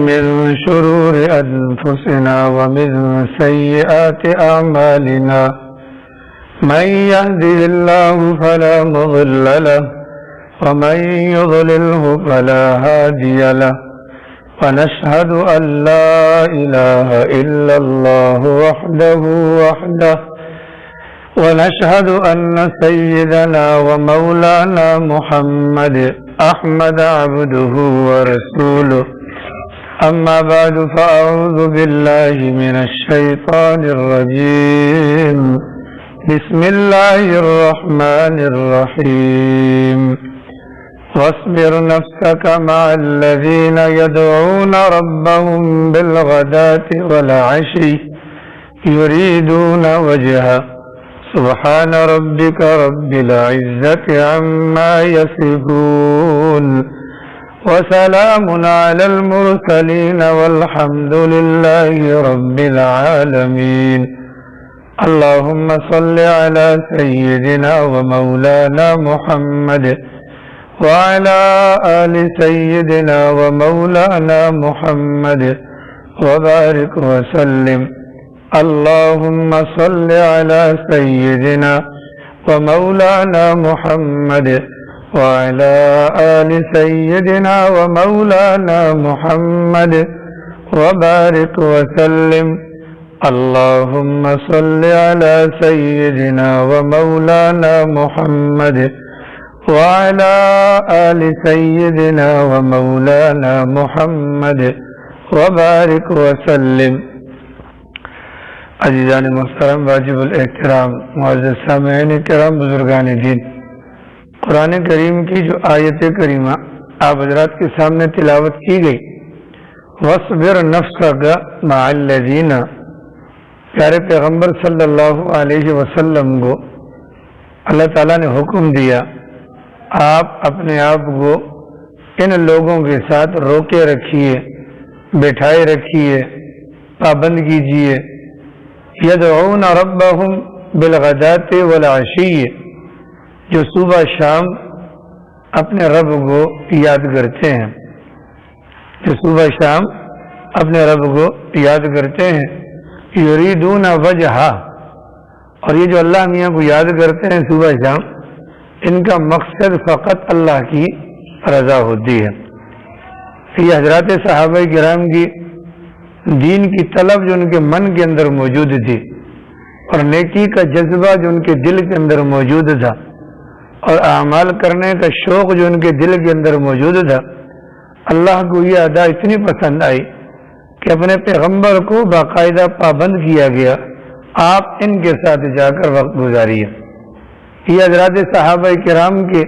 من شرور أنفسنا ومن سيئات أعمالنا من يهده الله فلا مضل له ومن يضلله فلا هادي له ونشهد أن لا إله إلا الله وحده ونشهد أن سيدنا ومولانا محمد أحمد عبده ورسوله أما بعد فأعوذ بالله من الشيطان الرجيم بسم الله الرحمن الرحيم واصبر نفسك مع الذين يدعون ربهم بالغداة والعشي يريدون وجهه سبحان ربك رب العزة عما يصفون وسلام على المرسلين والحمد لله رب العالمين اللهم صل على سيدنا ومولانا محمد وعلى آل سيدنا ومولانا محمد وبارك وسلم اللهم صل على سيدنا ومولانا محمد وعلى آل سيدنا ومولانا محمد وبارك وسلم اللهم صل على سيدنا ومولانا محمد وعلى آل سيدنا ومولانا محمد وبارك وسلم عزیزان محترم واجب الاحترام معزز سامعین کرام بزرگان دین، قرآن کریم کی جو آیت کریمہ آپ حضرات کے سامنے تلاوت کی گئی، وَاصْبِرْ نَفْسَكَ مَعَ الَّذِينَ، پیارے پیغمبر صلی اللہ علیہ وسلم کو اللہ تعالیٰ نے حکم دیا آپ اپنے آپ کو ان لوگوں کے ساتھ روکے رکھیے، بٹھائے رکھیے، پابند کیجیے، یدعون ربهم بالغداة والعشی، جو صبح شام اپنے رب کو یاد کرتے ہیں، جو صبح شام اپنے رب کو یاد کرتے ہیں، یریدون وجہہ، اور یہ جو اللہ میاں کو یاد کرتے ہیں صبح شام، ان کا مقصد فقط اللہ کی رضا ہوتی ہے۔ یہ حضرات صحابہ کرام کی دین کی طلب جو ان کے من کے اندر موجود تھی، اور نیکی کا جذبہ جو ان کے دل کے اندر موجود تھا، اور اعمال کرنے کا شوق جو ان کے دل کے اندر موجود تھا، اللہ کو یہ ادا اتنی پسند آئی کہ اپنے پیغمبر کو باقاعدہ پابند کیا گیا آپ ان کے ساتھ جا کر وقت گزاریے۔ یہ حضرات صحابہ کرام کے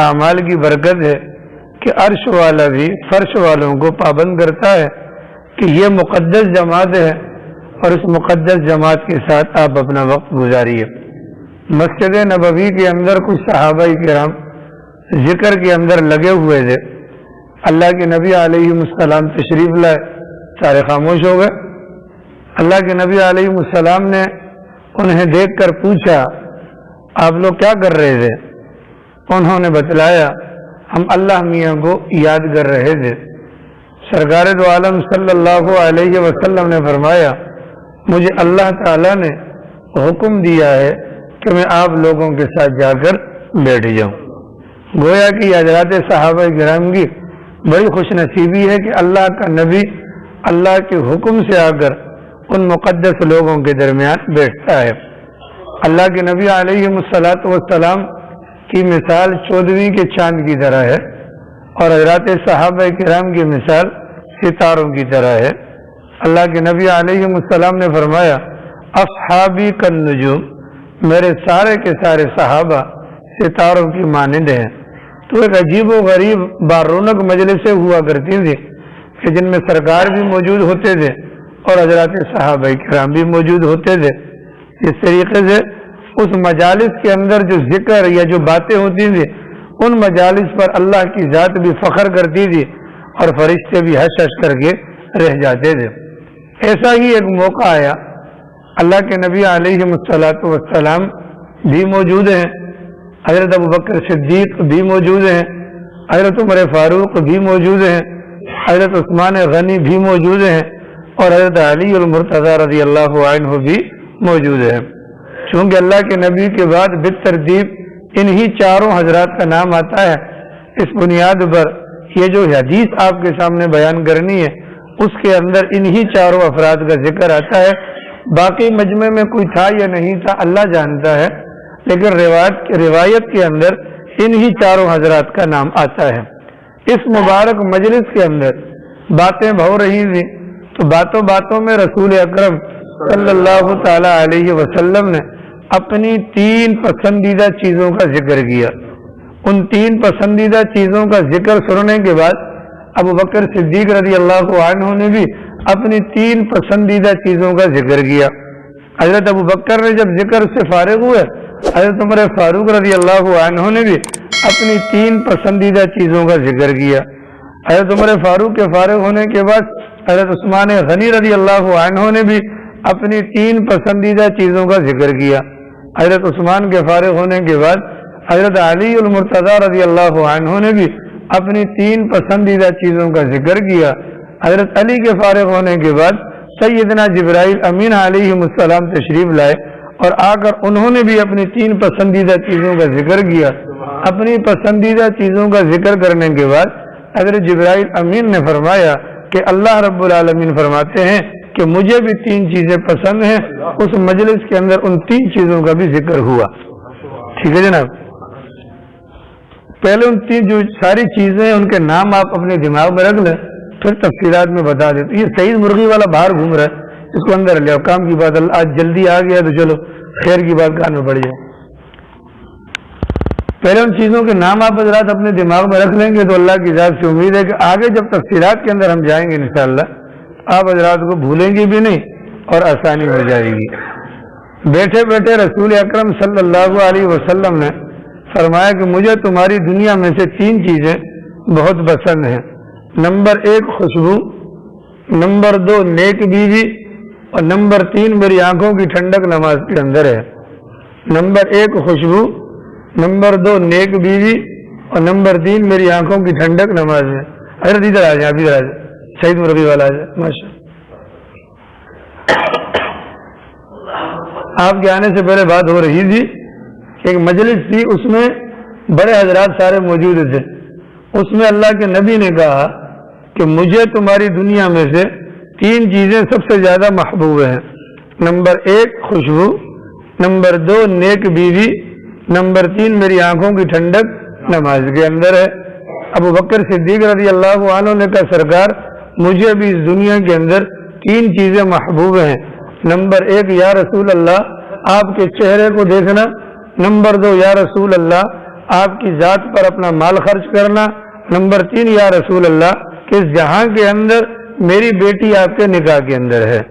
اعمال کی برکت ہے کہ عرش والا بھی فرش والوں کو پابند کرتا ہے کہ یہ مقدس جماعت ہے، اور اس مقدس جماعت کے ساتھ آپ اپنا وقت گزاریے۔ مسجد نبوی کے اندر کچھ صحابہ کرام ذکر کے اندر لگے ہوئے تھے، اللہ کے نبی علیہ السلام تشریف لائے، سارے خاموش ہو گئے۔ اللہ کے نبی علیہ السلام نے انہیں دیکھ کر پوچھا آپ لوگ کیا کر رہے تھے؟ انہوں نے بتلایا ہم اللہ میاں کو یاد کر رہے تھے۔ سرکار دو عالم صلی اللہ علیہ وسلم نے فرمایا مجھے اللہ تعالیٰ نے حکم دیا ہے کہ میں آپ لوگوں کے ساتھ جا کر بیٹھ جاؤں۔ گویا کہ حضرات صحابہ کرام کی بڑی خوش نصیبی ہے کہ اللہ کا نبی اللہ کے حکم سے آ کر ان مقدس لوگوں کے درمیان بیٹھتا ہے۔ اللہ کے نبی علیہ السلام کی مثال 14ویں کے چاند کی طرح ہے، اور حضرات صحابہ کرام کی مثال ستاروں کی طرح ہے۔ اللہ کے نبی علیہ السلام نے فرمایا اصحابی کالنجوم، میرے سارے کے سارے صحابہ ستاروں کی مانند ہیں۔ تو ایک عجیب و غریب بارونق مجلسیں ہوا کرتی تھی کہ جن میں سرکار بھی موجود ہوتے تھے اور حضرات صحابہ کرام بھی موجود ہوتے تھے۔ اس طریقے سے اس مجالس کے اندر جو ذکر یا جو باتیں ہوتی تھی، ان مجالس پر اللہ کی ذات بھی فخر کرتی تھی اور فرشتے بھی ہنس ہنس کر کے رہ جاتے تھے۔ ایسا ہی ایک موقع آیا، اللہ کے نبی علیہ السلام بھی موجود ہیں، حضرت ابوبکر صدیق بھی موجود ہیں، حضرت عمر فاروق بھی موجود ہیں، حضرت عثمان غنی بھی موجود ہیں اور حضرت علی المرتضی رضی اللہ عنہ بھی موجود ہیں. چونکہ اللہ کے نبی کے بعد بالترتیب انہی چاروں حضرات کا نام آتا ہے، اس بنیاد پر یہ جو حدیث آپ کے سامنے بیان کرنی ہے اس کے اندر انہی چاروں افراد کا ذکر آتا ہے. باقی مجمع میں کوئی تھا یا نہیں تھا اللہ جانتا ہے، لیکن روایت کے اندر انہی چاروں حضرات کا نام آتا ہے. اس مبارک مجلس کے اندر باتیں ہو رہی تھیں تو باتوں باتوں میں رسول اکرم صلی اللہ تعالی علیہ وسلم نے اپنی 3 پسندیدہ چیزوں کا ذکر کیا. ان 3 پسندیدہ چیزوں کا ذکر سننے کے بعد ابو بکر صدیق رضی اللہ عنہ نے بھی اپنی 3 پسندیدہ چیزوں کا ذکر کیا. حضرت ابو بکر نے جب ذکر سے فارغ ہوئے، حضرت عمر فاروق رضی اللہ عنہ نے بھی اپنی 3 پسندیدہ چیزوں کا ذکر کیا. حضرت عمر فاروق کے فارغ ہونے کے بعد حضرت عثمان غنی رضی اللہ عنہ نے بھی اپنی 3 پسندیدہ چیزوں کا ذکر کیا. حضرت عثمان کے فارغ ہونے کے بعد حضرت علی المرتضی رضی اللہ عنہ نے بھی اپنی 3 پسندیدہ چیزوں کا ذکر کیا. حضرت علی کے فارغ ہونے کے بعد سیدنا جبرائیل امین علیہ السلام تشریف لائے اور آ کر انہوں نے بھی اپنی 3 پسندیدہ چیزوں کا ذکر کیا. اپنی پسندیدہ چیزوں کا ذکر کرنے کے بعد حضرت جبرائیل امین نے فرمایا کہ اللہ رب العالمین فرماتے ہیں کہ مجھے بھی 3 چیزیں پسند ہیں. اس مجلس کے اندر ان 3 چیزوں کا بھی ذکر ہوا. ٹھیک ہے جناب، پہلے ان 3 جو ساری چیزیں ہیں ان کے نام آپ اپنے دماغ میں رکھ لیں، پھر تفصیلات میں بتا دیتے. یہ سعید مرغی والا باہر گھوم رہا ہے، اس کو اندر لے. کام کی بات آج جلدی آ گیا تو چلو خیر کی بات کان میں پڑ جائے. پہلے ان چیزوں کے نام آپ حضرات اپنے دماغ میں رکھ لیں گے تو اللہ کی ذات سے امید ہے کہ آگے جب تفصیلات کے اندر ہم جائیں گے انشاءاللہ آپ حضرات کو بھولیں گے بھی نہیں اور آسانی ہو جائے گی. بیٹھے بیٹھے رسول اکرم صلی اللہ علیہ وسلم نے فرمایا کہ مجھے تمہاری دنیا میں سے 3 چیزیں بہت پسند ہیں. نمبر 1 خوشبو، نمبر 2 نیک بیوی، اور نمبر 3 میری آنکھوں کی ٹھنڈک نماز کے اندر ہے. نمبر 1 خوشبو، نمبر 2 نیک بیوی، اور نمبر 3 میری آنکھوں کی ٹھنڈک نماز ہے. حضرت ادھر آ جائیں، ادھر آ جائیں، سعید مرغی والا آ جائیں. ماشاء آپ کے آنے سے پہلے بات ہو رہی تھی کہ ایک مجلس تھی، اس میں بڑے حضرات سارے موجود تھے. اس میں اللہ کے نبی نے کہا کہ مجھے تمہاری دنیا میں سے 3 چیزیں سب سے زیادہ محبوب ہیں. نمبر 1 خوشبو، نمبر 2 نیک بیوی، نمبر 3 میری آنکھوں کی ٹھنڈک نماز کے اندر ہے. ابو بکر صدیق رضی اللہ عنہ نے کہا سرکار مجھے بھی اس دنیا کے اندر 3 چیزیں محبوب ہیں. نمبر 1 یا رسول اللہ آپ کے چہرے کو دیکھنا، نمبر 2 یا رسول اللہ آپ کی ذات پر اپنا مال خرچ کرنا، نمبر 3 یا رسول اللہ کہ اس جہاں کے اندر میری بیٹی آپ کے نکاح کے اندر ہے.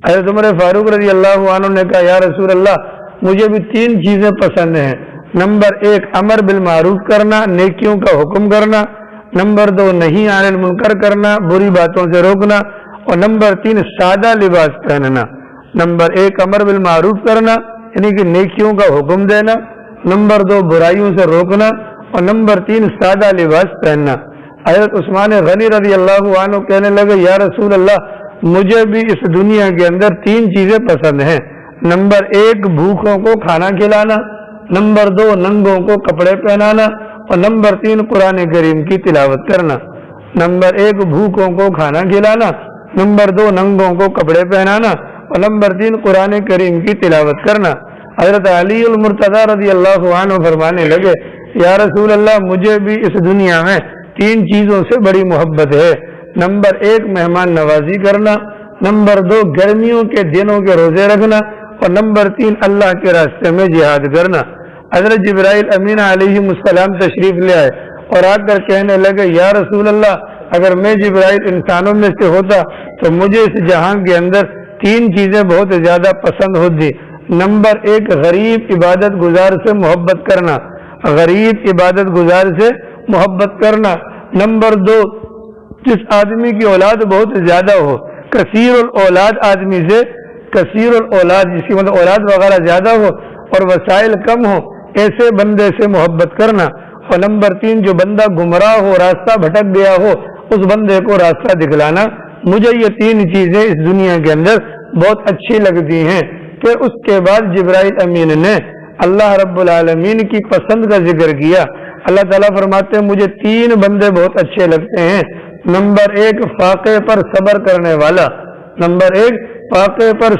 حضرت عمر فاروق رضی اللہ عنہ نے کہا یا رسول اللہ مجھے بھی 3 چیزیں پسند ہیں. نمبر 1 امر بالمعروف کرنا، نیکیوں کا حکم کرنا، نمبر 2 نہیں عن المنکر کرنا، بری باتوں سے روکنا، اور نمبر 3 سادہ لباس پہننا. نمبر 1 امر بالمعروف کرنا یعنی کہ نیکیوں کا حکم دینا، نمبر 2 برائیوں سے روکنا، اور نمبر 3 سادہ لباس پہننا. حضرت عثمان غنی رضی اللہ عنہ کہنے لگے یا رسول اللہ مجھے بھی اس دنیا کے اندر 3 چیزیں پسند ہیں. نمبر 1 بھوکوں کو کھانا کھلانا، نمبر 2 ننگوں کو کپڑے پہنانا، اور نمبر 3 قرآن کریم کی تلاوت کرنا. نمبر 1 بھوکوں کو کھانا کھلانا، نمبر 2 ننگوں کو کپڑے پہنانا، اور نمبر 3 قرآن کریم کی تلاوت کرنا. حضرت علی المرتضی رضی اللہ عنہ فرمانے لگے یا رسول اللہ مجھے بھی اس دنیا میں 3 چیزوں سے بڑی محبت ہے. نمبر 1 مہمان نوازی کرنا، نمبر 2 گرمیوں کے دنوں کے روزے رکھنا، اور نمبر 3 اللہ کے راستے میں جہاد کرنا. حضرت جبرائیل امین علیہ السلام تشریف لے آئے اور آ کر کہنے لگے یا رسول اللہ اگر میں جبرائیل انسانوں میں سے ہوتا تو مجھے اس جہاں کے اندر 3 چیزیں بہت زیادہ پسند ہوتی. نمبر 1 غریب عبادت گزار سے محبت کرنا، غریب عبادت گزار سے محبت کرنا. نمبر 2 جس آدمی کی اولاد بہت زیادہ ہو، کثیر الاولاد آدمی سے، کثیر الاولاد جس کی مطلب اولاد وغیرہ زیادہ ہو اور وسائل کم ہو، ایسے بندے سے محبت کرنا. اور نمبر 3 جو بندہ گمراہ ہو، راستہ بھٹک گیا ہو اس بندے کو راستہ دکھلانا. مجھے یہ 3 چیزیں اس دنیا کے اندر بہت اچھی لگتی ہیں. پھر اس کے بعد جبرائیل امین نے اللہ رب العالمین کی پسند کا ذکر کیا. اللہ تعالیٰ فرماتے ہیں مجھے 3 بندے بہت اچھے لگتے ہیں. نمبر 1 فاقے پر صبر کرنے والا. نمبر 1 فاقے پر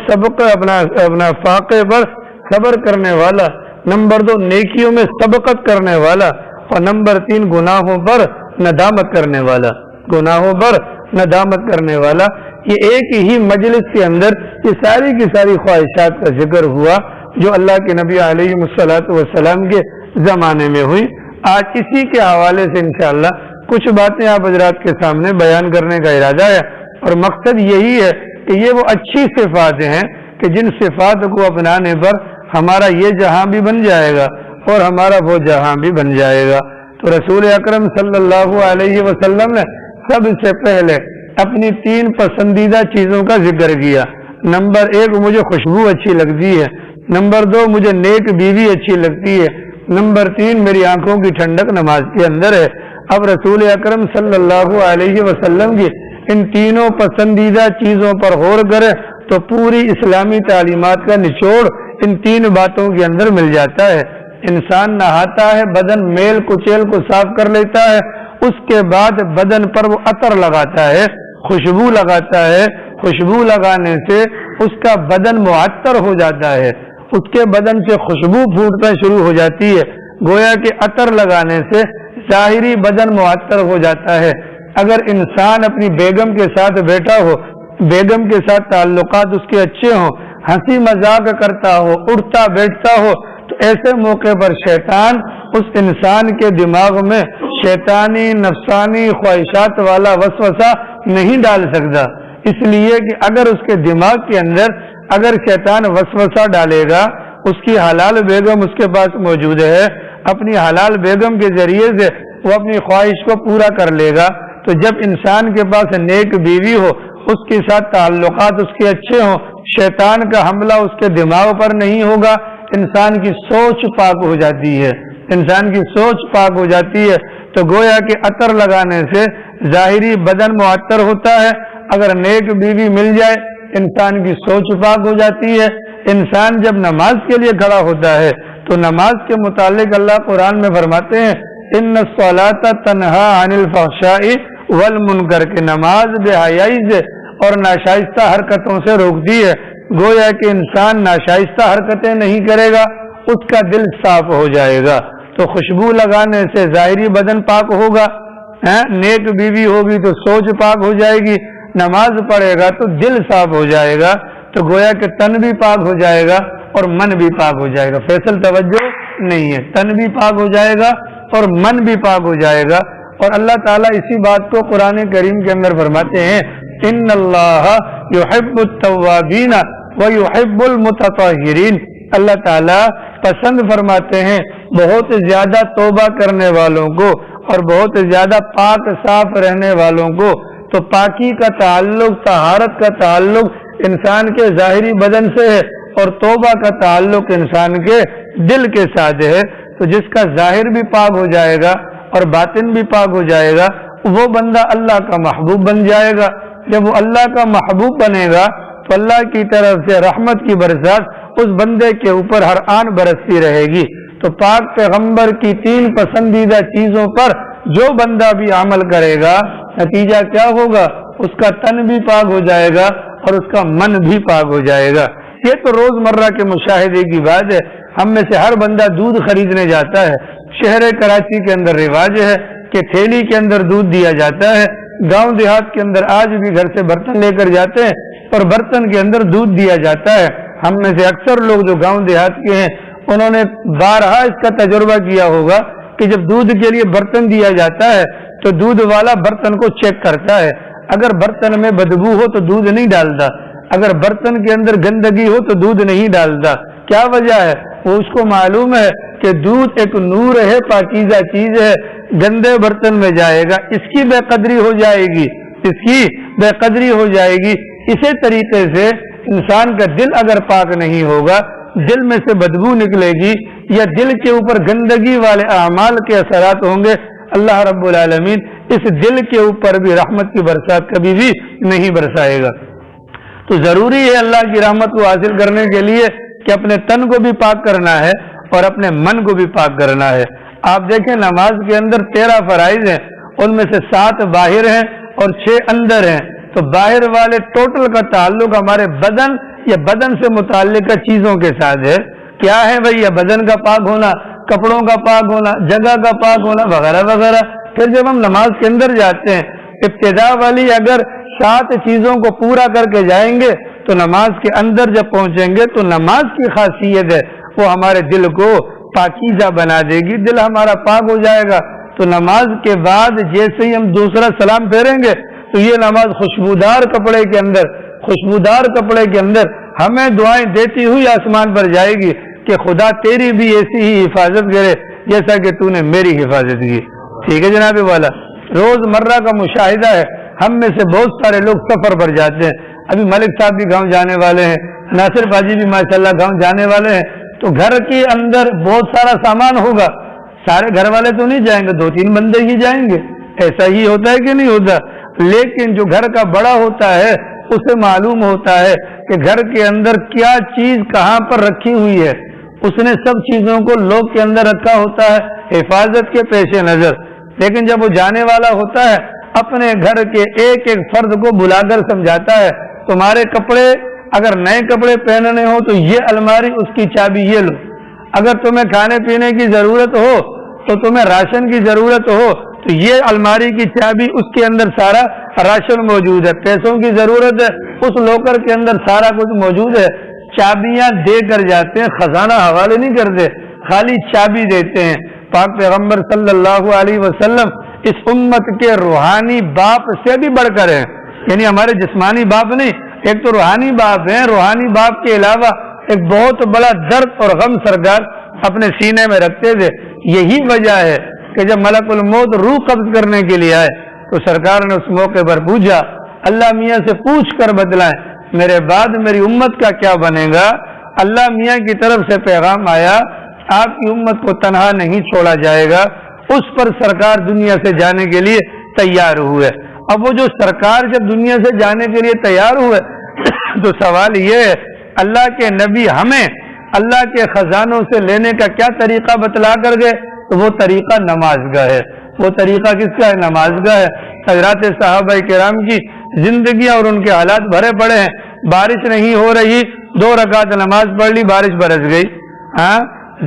اپنا فاقے پر صبر کرنے والا. نمبر 2 نیکیوں میں سبقت کرنے والا. اور نمبر 3 گناہوں پر ندامت کرنے والا. گناہوں پر ندامت کرنے والا. یہ ایک ہی مجلس کے اندر یہ ساری کی ساری خواہشات کا ذکر ہوا جو اللہ کے نبی علیہ الصلوۃ والسلام کے زمانے میں ہوئی. آج اسی کے حوالے سے انشاءاللہ کچھ باتیں آپ حضرات کے سامنے بیان کرنے کا ارادہ ہے. اور مقصد یہی ہے کہ یہ وہ اچھی صفات ہیں کہ جن صفات کو اپنانے پر ہمارا یہ جہاں بھی بن جائے گا اور ہمارا وہ جہاں بھی بن جائے گا. تو رسول اکرم صلی اللہ علیہ وسلم نے سب سے پہلے اپنی 3 پسندیدہ چیزوں کا ذکر کیا. نمبر 1 مجھے خوشبو اچھی لگتی ہے. نمبر 2 مجھے نیک بیوی اچھی لگتی ہے. نمبر 3 میری آنکھوں کی ٹھنڈک نماز کے اندر ہے. اب رسول اکرم صلی اللہ علیہ وسلم کی ان تینوں پسندیدہ چیزوں پر غور کرے تو پوری اسلامی تعلیمات کا نچوڑ ان 3 باتوں کے اندر مل جاتا ہے. انسان نہاتا ہے, بدن میل کچیل کو صاف کر لیتا ہے, اس کے بعد بدن پر وہ عطر لگاتا ہے, خوشبو لگاتا ہے. خوشبو لگانے سے اس کا بدن معطر ہو جاتا ہے, اس کے بدن سے خوشبو پھوٹنا شروع ہو جاتی ہے. گویا کہ عطر لگانے سے ظاہری بدن معطر ہو جاتا ہے. اگر انسان اپنی بیگم کے ساتھ بیٹھا ہو, بیگم کے ساتھ تعلقات اس کے اچھے ہوں, ہنسی مذاق کرتا ہو, اٹھتا بیٹھتا ہو, تو ایسے موقع پر شیطان اس انسان کے دماغ میں شیطانی نفسانی خواہشات والا وسوسہ نہیں ڈال سکتا. اس لیے کہ اگر اس کے دماغ کے اندر اگر شیطان وسوسہ ڈالے گا, اس کی حلال بیگم اس کے پاس موجود ہے, اپنی حلال بیگم کے ذریعے سے وہ اپنی خواہش کو پورا کر لے گا. تو جب انسان کے پاس نیک بیوی ہو, اس کے ساتھ تعلقات اس کے اچھے ہوں, شیطان کا حملہ اس کے دماغ پر نہیں ہوگا. انسان کی سوچ پاک ہو جاتی ہے, انسان کی سوچ پاک ہو جاتی ہے. تو گویا کہ عطر لگانے سے ظاہری بدن معطر ہوتا ہے. اگر نیک بیوی مل جائے انسان کی سوچ پاک ہو جاتی ہے. انسان جب نماز کے لیے کھڑا ہوتا ہے تو نماز کے متعلق اللہ قرآن میں فرماتے ہیں ان الصلاۃ تنہا عن الفحشاء والمنکر, کہ نماز بے حیائی سے اور ناشائستہ حرکتوں سے روکتی ہے. گویا کہ انسان ناشائستہ حرکتیں نہیں کرے گا, اس کا دل صاف ہو جائے گا. تو خوشبو لگانے سے ظاہری بدن پاک ہوگا, نیک بیوی ہوگی تو سوچ پاک ہو جائے گی, نماز پڑھے گا تو دل صاف ہو جائے گا. تو گویا کہ تن بھی پاک ہو جائے گا اور من بھی پاک ہو جائے گا. فیصل توجہ نہیں ہے, تن بھی پاک ہو جائے گا اور من بھی پاک ہو جائے گا. اور اللہ تعالیٰ اسی بات کو قرآن کریم کے اندر فرماتے ہیں ان اللہ یحب التوابین ویحب المتطہرین. اللہ تعالیٰ پسند فرماتے ہیں بہت زیادہ توبہ کرنے والوں کو اور بہت زیادہ پاک صاف رہنے والوں کو. تو پاکی کا تعلق, طہارت کا تعلق انسان کے ظاہری بدن سے ہے اور توبہ کا تعلق انسان کے دل کے ساتھ ہے. تو جس کا ظاہر بھی پاک ہو جائے گا اور باطن بھی پاک ہو جائے گا وہ بندہ اللہ کا محبوب بن جائے گا. جب وہ اللہ کا محبوب بنے گا تو اللہ کی طرف سے رحمت کی برسات اس بندے کے اوپر ہر آن برستی رہے گی. تو پاک پیغمبر کی 3 پسندیدہ چیزوں پر جو بندہ بھی عمل کرے گا نتیجہ کیا ہوگا, اس کا تن بھی پاک ہو جائے گا اور اس کا من بھی پاک ہو جائے گا. یہ تو روزمرہ کے مشاہدے کی بات ہے. ہم میں سے ہر بندہ دودھ خریدنے جاتا ہے. شہر کراچی کے اندر رواج ہے کہ تھیلی کے اندر دودھ دیا جاتا ہے. گاؤں دیہات کے اندر آج بھی گھر سے برتن لے کر جاتے ہیں اور برتن کے اندر دودھ دیا جاتا ہے. ہم میں سے اکثر لوگ جو گاؤں دیہات کے ہیں انہوں نے بارہا اس کا تجربہ کیا ہوگا کہ جب دودھ کے لیے برتن دیا جاتا ہے تو دودھ والا برتن کو چیک کرتا ہے. اگر برتن میں بدبو ہو تو دودھ نہیں ڈالتا, اگر برتن کے اندر گندگی ہو تو دودھ نہیں ڈالتا. کیا وجہ ہے؟ وہ اس کو معلوم ہے کہ دودھ ایک نور ہے, پاکیزہ چیز ہے, گندے برتن میں جائے گا اس کی بے قدری ہو جائے گی, اس کی بے قدری ہو جائے گی. اسی طریقے سے انسان کا دل اگر پاک نہیں ہوگا, دل میں سے بدبو نکلے گی یا دل کے اوپر گندگی والے اعمال کے اثرات ہوں گے, اللہ رب العالمین اس دل کے اوپر بھی رحمت کی برسات کبھی بھی نہیں برسائے گا۔ تو ضروری ہے اللہ کی رحمت کو حاصل کرنے کے لیے کہ اپنے تن کو بھی پاک کرنا ہے اور اپنے من کو بھی پاک کرنا ہے۔ آپ دیکھیں نماز کے اندر 13 فرائض ہیں، ان میں سے 7 باہر ہیں اور 6 اندر ہیں۔ تو باہر والے ٹوٹل کا تعلق ہمارے بدن یا بدن سے متعلقہ چیزوں کے ساتھ ہے۔ کیا ہے بھائی؟ بدن کا پاک ہونا، کپڑوں کا پاک ہونا، جگہ کا پاک ہونا وغیرہ وغیرہ۔ پھر جب ہم نماز کے اندر جاتے ہیں، ابتدا والی اگر 7 چیزوں کو پورا کر کے جائیں گے تو نماز کے اندر جب پہنچیں گے تو نماز کی خاصیت ہے وہ ہمارے دل کو پاکیزہ بنا دے گی، دل ہمارا پاک ہو جائے گا۔ تو نماز کے بعد جیسے ہی ہم دوسرا سلام پھیریں گے تو یہ نماز خوشبودار کپڑے کے اندر ہمیں دعائیں دیتی ہوئی آسمان پر جائے گی کہ خدا تیری بھی ایسی ہی حفاظت کرے جیسا کہ تو نے میری حفاظت کی۔ ٹھیک ہے جناب والا، روز مرہ کا مشاہدہ ہے، ہم میں سے بہت سارے لوگ سفر پر جاتے ہیں۔ ابھی ملک صاحب بھی گاؤں جانے والے ہیں، ناصر باجی بھی ماشاءاللہ گاؤں جانے والے ہیں۔ تو گھر کے اندر بہت سارا سامان ہوگا، سارے گھر والے تو نہیں جائیں گے، 2-3 بندے ہی جائیں گے۔ ایسا ہی ہوتا ہے کہ نہیں ہوتا؟ لیکن جو گھر کا بڑا ہوتا ہے اسے معلوم ہوتا ہے کہ گھر کے اندر کیا چیز کہاں پر رکھی ہوئی ہے، اس نے سب چیزوں کو لوگ کے اندر رکھا ہوتا ہے حفاظت کے پیش نظر۔ لیکن جب وہ جانے والا ہوتا ہے اپنے گھر کے ایک ایک فرد کو بلا کر سمجھاتا ہے، تمہارے کپڑے اگر نئے کپڑے پہننے ہو تو یہ الماری اس کی چابی یہ لو، اگر تمہیں کھانے پینے کی ضرورت ہو تو تمہیں راشن کی ضرورت ہو تو یہ الماری کی چابی اس کے اندر سارا راشن موجود ہے، پیسوں کی ضرورت ہے اس لوکر کے اندر سارا کچھ موجود ہے۔ چابیاں دے کر جاتے ہیں، خزانہ حوالے نہیں کرتے، خالی چابی دیتے ہیں۔ پاک پیغمبر صلی اللہ علیہ وسلم اس امت کے روحانی باپ سے بھی بڑھ کر ہیں، یعنی ہمارے جسمانی باپ نہیں، ایک تو روحانی باپ ہیں، روحانی باپ کے علاوہ ایک بہت بڑا درد اور غم سرکار اپنے سینے میں رکھتے تھے۔ یہی وجہ ہے کہ جب ملک الموت روح قبض کرنے کے لیے آئے تو سرکار نے اس موقع پر پوچھا، اللہ میاں سے پوچھ کر بتلائیں میرے بعد میری امت کا کیا بنے گا۔ اللہ میاں کی طرف سے پیغام آیا، آپ کی امت کو تنہا نہیں چھوڑا جائے گا۔ اس پر سرکار دنیا سے جانے کے لیے تیار ہوئے۔ اب وہ جو سرکار جب دنیا سے جانے کے لیے تیار ہوئے تو سوال یہ ہے، اللہ کے نبی ہمیں اللہ کے خزانوں سے لینے کا کیا طریقہ بتلا کر گئے؟ تو وہ طریقہ نماز کا ہے۔ وہ طریقہ کس کا ہے؟ نماز کا ہے۔ حضرات صحابہ کرام کی زندگیاں اور ان کے حالات بھرے پڑے ہیں۔ بارش نہیں ہو رہی، 2 رکعت نماز پڑھ لی، بارش برس گئی۔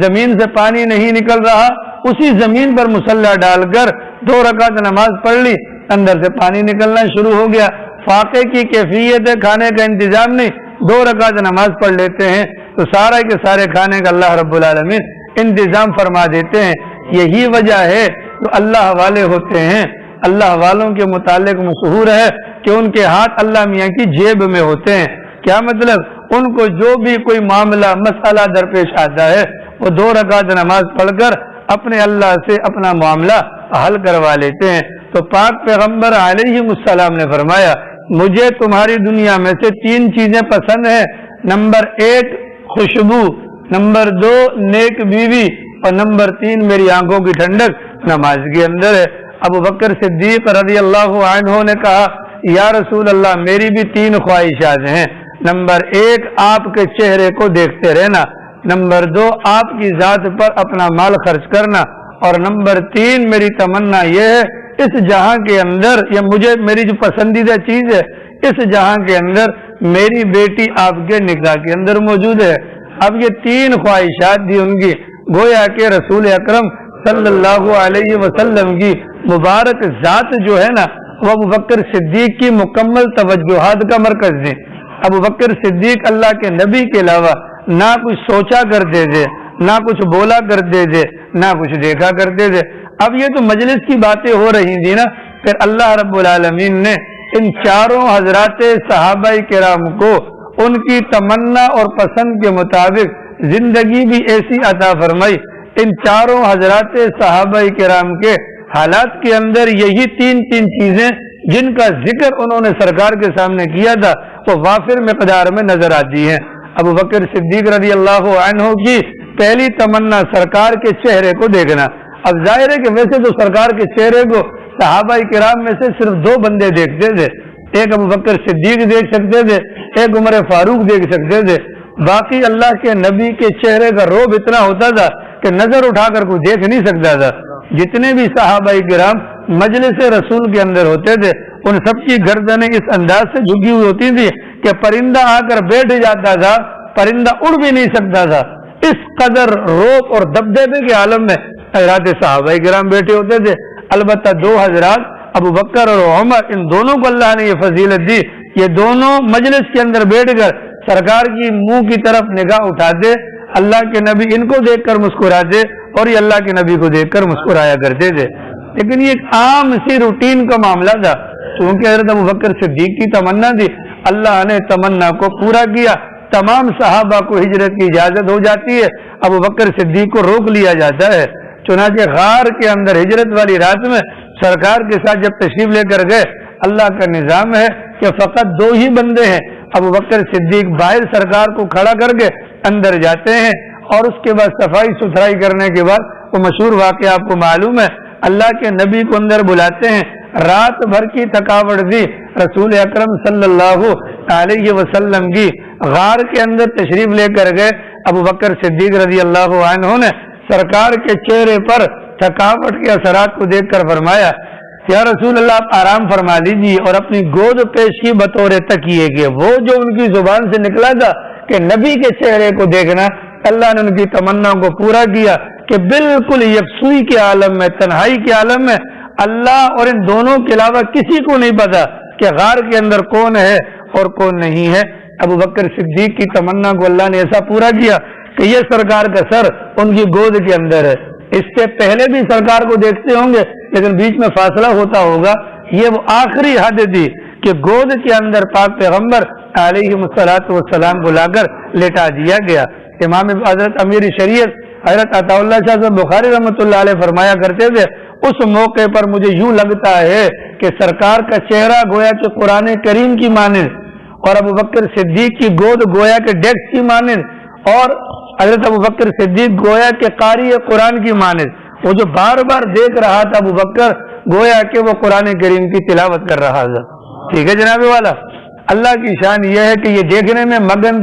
زمین سے پانی نہیں نکل رہا، اسی زمین پر مصلی ڈال کر 2 رکعت نماز پڑھ لی، اندر سے پانی نکلنا شروع ہو گیا۔ فاقے کی کیفیت ہے، کھانے کا انتظام نہیں، 2 رکعت نماز پڑھ لیتے ہیں تو سارے کے سارے کھانے کا اللہ رب العالمین انتظام فرما دیتے ہیں۔ یہی وجہ ہے تو اللہ والے ہوتے ہیں، اللہ والوں کے متعلق مشہور ہے کہ ان کے ہاتھ اللہ میاں کی جیب میں ہوتے ہیں۔ کیا مطلب؟ ان کو جو بھی کوئی معاملہ مسئلہ درپیش آتا ہے وہ 2 رکعت نماز پڑھ کر اپنے اللہ سے اپنا معاملہ حل کروا لیتے ہیں۔ تو پاک پیغمبر علیہ السلام نے فرمایا، مجھے تمہاری دنیا میں سے 3 چیزیں پسند ہیں، نمبر 1 خوشبو، نمبر 2 نیک بیوی، اور نمبر 3 میری آنکھوں کی ٹھنڈک نماز کے اندر ہے۔ ابو بکر صدیق رضی اللہ عنہ نے کہا، یا رسول اللہ میری بھی 3 خواہشات ہیں، نمبر 1 آپ کے چہرے کو دیکھتے رہنا، نمبر 2 آپ کی ذات پر اپنا مال خرچ کرنا، اور نمبر 3 میری تمنا یہ ہے اس جہاں کے اندر، یا مجھے میری جو پسندیدہ چیز ہے اس جہاں کے اندر میری بیٹی آپ کے نکاح کے اندر موجود ہے۔ اب یہ 3 خواہشات دی ان کی، گویا کہ رسول اکرم صلی اللہ علیہ وسلم کی مبارک ذات جو ہے نا وہ ابو بکر صدیق کی مکمل توجہات کا مرکز ہے۔ ابو بکر صدیق اللہ کے نبی کے علاوہ نہ کچھ سوچا کرتے تھے، نہ کچھ بولا کرتے تھے، نہ کچھ دیکھا کرتے تھے۔ اب یہ تو مجلس کی باتیں ہو رہی تھی نا، پھر اللہ رب العالمین نے ان 4 حضرات صحابہ کرام کو ان کی تمنا اور پسند کے مطابق زندگی بھی ایسی عطا فرمائی۔ ان 4 حضرات صحابہ کرام کے حالات کے اندر یہی 3 چیزیں جن کا ذکر انہوں نے سرکار کے سامنے کیا تھا وہ وافر مقدار میں نظر آتی ہیں۔ ابو بکر صدیق رضی اللہ عنہ کی پہلی تمنا سرکار کے چہرے کو دیکھنا۔ اب ظاہر ہے کہ ویسے تو سرکار کے چہرے کو صحابہ کرام میں سے صرف 2 بندے دیکھتے تھے، ایک ابو بکر صدیق دیکھ سکتے تھے، ایک عمر فاروق دیکھ سکتے تھے، باقی اللہ کے نبی کے چہرے کا روب اتنا ہوتا تھا کہ نظر اٹھا کر کوئی دیکھ نہیں سکتا تھا۔ جتنے بھی صحابہ کرام مجلس رسول کے اندر ہوتے تھے ان سب کی گردنیں اس انداز سے جھکی ہوئی ہوتی تھی کہ پرندہ آ کر بیٹھ جاتا تھا، پرندہ اڑ بھی نہیں سکتا تھا۔ اس قدر روب اور دبدبے کے عالم میں حضرات صحابہ کرام بیٹھے ہوتے تھے۔ البتہ 2 حضرات ابو بکر اور عمر، ان دونوں کو اللہ نے یہ فضیلت دی، یہ دونوں مجلس کے اندر بیٹھ کر سرکار کی منہ کی طرف نگاہ اٹھاتے، اللہ کے نبی ان کو دیکھ کر مسکراتے اور یہ اللہ کے نبی کو دیکھ کر مسکرایا کرتے تھے۔ لیکن یہ ایک عام سی روٹین کا معاملہ تھا، کیونکہ حضرت ابو بکر صدیق کی تمنا تھی، اللہ نے تمنا کو پورا کیا، تمام صحابہ کو ہجرت کی اجازت ہو جاتی ہے، ابو بکر صدیق کو روک لیا جاتا ہے۔ چنانچہ غار کے اندر ہجرت والی رات میں سرکار کے ساتھ جب تشریف لے کر گئے، اللہ کا نظام ہے کہ فقط 2 ہی بندے ہیں، ابو بکر صدیق باہر سرکار کو کھڑا کر کے اندر جاتے ہیں اور اس کے بعد صفائی ستھرائی کرنے کے بعد وہ مشہور واقعہ آپ کو معلوم ہے، اللہ کے نبی کو اندر بلاتے ہیں، رات بھر کی تھکاوٹ تھی، رسول اکرم صلی اللہ علیہ وسلم کی غار کے اندر تشریف لے کر گئے، ابو بکر صدیق رضی اللہ عنہ نے سرکار کے چہرے پر تھکاوٹ کے اثرات کو دیکھ کر فرمایا، یا رسول اللہ آپ آرام فرما لیجیے، اور اپنی گود پیش کی بطور تکیے کے۔ وہ جو ان کی زبان سے نکلا تھا کہ نبی کے چہرے کو دیکھنا، اللہ نے ان کی تمنا کو پورا کیا کہ بالکل یکسوئی کے عالم میں، تنہائی کے عالم میں اللہ اور ان دونوں کے علاوہ کسی کو نہیں پتا کہ غار کے اندر کون ہے اور کون نہیں ہے۔ ابو بکر صدیق کی تمنا کو اللہ نے ایسا پورا کیا کہ یہ سرکار کا سر ان کی گود کے اندر ہے۔ اس سے پہلے بھی سرکار کو دیکھتے ہوں گے لیکن بیچ میں فاصلہ ہوتا ہوگا، یہ وہ آخری حد تھی کہ گود کے اندر پاک پیغمبر علیہ الصلوۃ والسلام کو لا کر لٹا دیا گیا۔ امام حضرت امیر شریعت حضرت عطا اللہ شاہ صاحب بخاری رحمۃ اللہ علیہ فرمایا کرتے تھے، اس موقع پر مجھے یوں لگتا ہے کہ سرکار کا چہرہ گویا کہ قرآن کریم کی مانند اور ابو بکر صدیق کی گود گویا کہ ڈیسک کی مانند اور حضرت ابو بکر صدیق گویا کہ قاری قرآن کی مانند، وہ جو بار بار دیکھ رہا تھا ابو بکر گویا کہ وہ قرآن کریم کی تلاوت کر رہا تھا۔ ٹھیک ہے جناب والا، اللہ کی شان یہ ہے کہ یہ دیکھنے میں مگن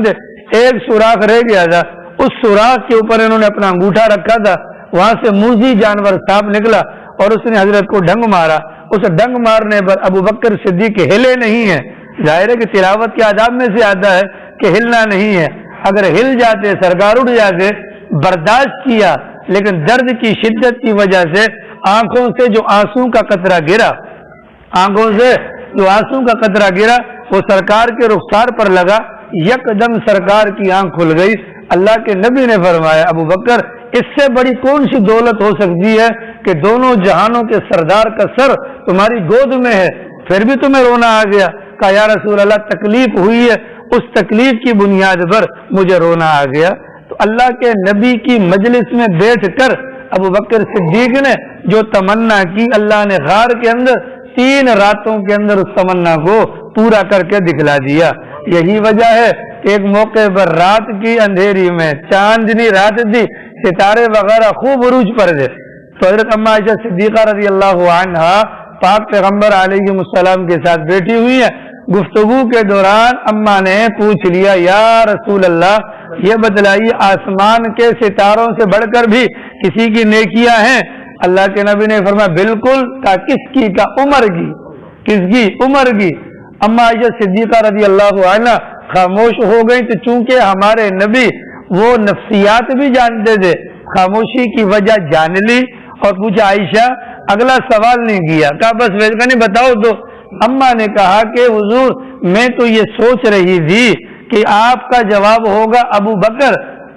تھے، ایک سوراخ رہ گیا تھا، اس سوراخ کے اوپر انہوں نے اپنا انگوٹھا رکھا تھا، وہاں سے موذی جانور سانپ نکلا اور اس نے حضرت کو ڈنگ مارا، اس ڈنگ مارنے پر ابو بکر صدیق ہلے نہیں ہیں۔ ظاہر ہے کہ تلاوت کے آداب میں سے آتا ہے کہ ہلنا نہیں ہے، اگر ہل جاتے سرکار اٹھ جاتے، برداشت کیا، لیکن درد کی شدت کی وجہ سے آنکھوں سے جو آنسو کا قطرہ گرا، آنکھوں سے جو آنسو کا قطرہ گرا وہ سرکار کے رخسار پر لگا، یکدم سرکار کی آنکھ کھل گئی۔ اللہ کے نبی نے فرمایا، ابو بکر اس سے بڑی کون سی دولت ہو سکتی ہے کہ دونوں جہانوں کے سردار کا سر تمہاری گود میں ہے، پھر بھی تمہیں رونا آ گیا؟ کہا یا رسول اللہ تکلیف ہوئی ہے، اس تکلیف کی بنیاد پر مجھے رونا آ گیا۔ تو اللہ کے نبی کی مجلس میں بیٹھ کر ابو بکر صدیق نے جو تمنا کی، اللہ نے غار کے اندر 3 راتوں کے اندر اس تمنا کو پورا کر کے دکھلا دیا۔ یہی وجہ ہے کہ ایک موقع پر رات کی اندھیری میں، چاندنی رات تھی، ستارے وغیرہ خوب عروج پر تھے، تو حضرت اما عائشہ صدیقہ رضی اللہ عنہا پاک پیغمبر علیہ السلام کے ساتھ بیٹھی ہوئی ہیں۔ گفتگو کے دوران اما نے پوچھ لیا، یا رسول اللہ یہ بتلائیے آسمان کے ستاروں سے بڑھ کر بھی کسی کی نیکیاں ہیں؟ اللہ کے نبی نے فرمایا بالکل۔ کا کس کی؟ کا عمر کی۔ کس کی؟ عمر کی۔ اما عائشہ صدیقہ رضی اللہ عنہ خاموش ہو گئی، تو چونکہ ہمارے نبی وہ نفسیات بھی جانتے تھے، خاموشی کی وجہ جان لی اور پوچھا عائشہ، اگلا سوال نہیں کیا، کہا بس ویسے نہیں بتاؤ تو۔ اما نے کہا کہ حضور میں تو یہ سوچ رہی تھی کہ آپ کا جواب ہوگا ابو بکر،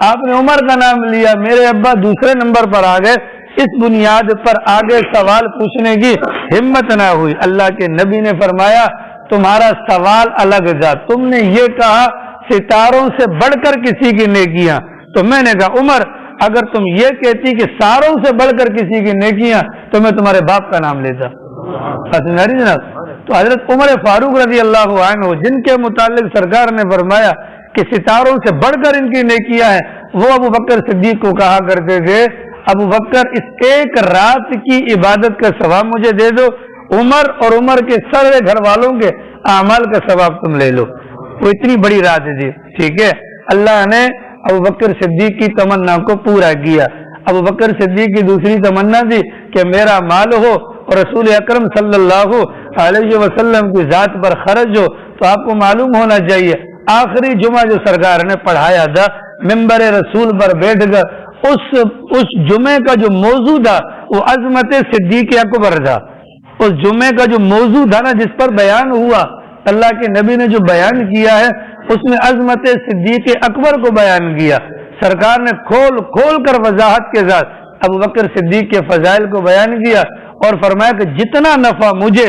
آپ نے عمر کا نام لیا، میرے ابا دوسرے نمبر پر آ گئے، اس بنیاد پر آگے سوال پوچھنے کی ہمت نہ ہوئی۔ اللہ کے نبی نے فرمایا تمہارا سوال الگ تھا، تم نے یہ کہا ستاروں سے بڑھ کر کسی کی نیکیاں، تو میں نے کہا عمر اگر تم یہ کہتی کہ ساروں سے بڑھ کر کسی کی نیکیاں تو میں تمہارے باپ کا نام لیتا۔ جناب تو حضرت عمر فاروق رضی اللہ عنہ جن کے متعلق سرکار نے فرمایا کہ ستاروں سے بڑھ کر ان کی نیکیاں ہیں، وہ ابو بکر صدیق کو کہا کرتے تھے ابو بکر اس ایک رات کی عبادت کا ثواب مجھے دے دو، عمر اور عمر کے سارے گھر والوں کے اعمال کا ثواب تم لے لو۔ وہ اتنی بڑی رات تھی، ٹھیک ہے۔ اللہ نے ابو بکر صدیق کی تمنا کو پورا کیا۔ ابو بکر صدیق کی دوسری تمنا تھی کہ میرا مال ہو اور رسول اکرم صلی اللہ علیہ وسلم کی ذات پر خرچ ہو۔ تو آپ کو معلوم ہونا چاہیے آخری جمعہ جو سرکار نے پڑھایا تھا ممبر رسول پر بیٹھ کر، اس جمعے کا جو موضوع تھا وہ عظمت صدیق اکبر تھا۔ اس جمعے کا جو موضوع تھا نا جس پر بیان ہوا، اللہ کے نبی نے جو بیان کیا ہے اس میں عظمت صدیق اکبر کو بیان کیا۔ سرکار نے کھول کھول کر وضاحت کے ساتھ ابو بکر صدیق کے فضائل کو بیان کیا اور فرمایا کہ جتنا نفع مجھے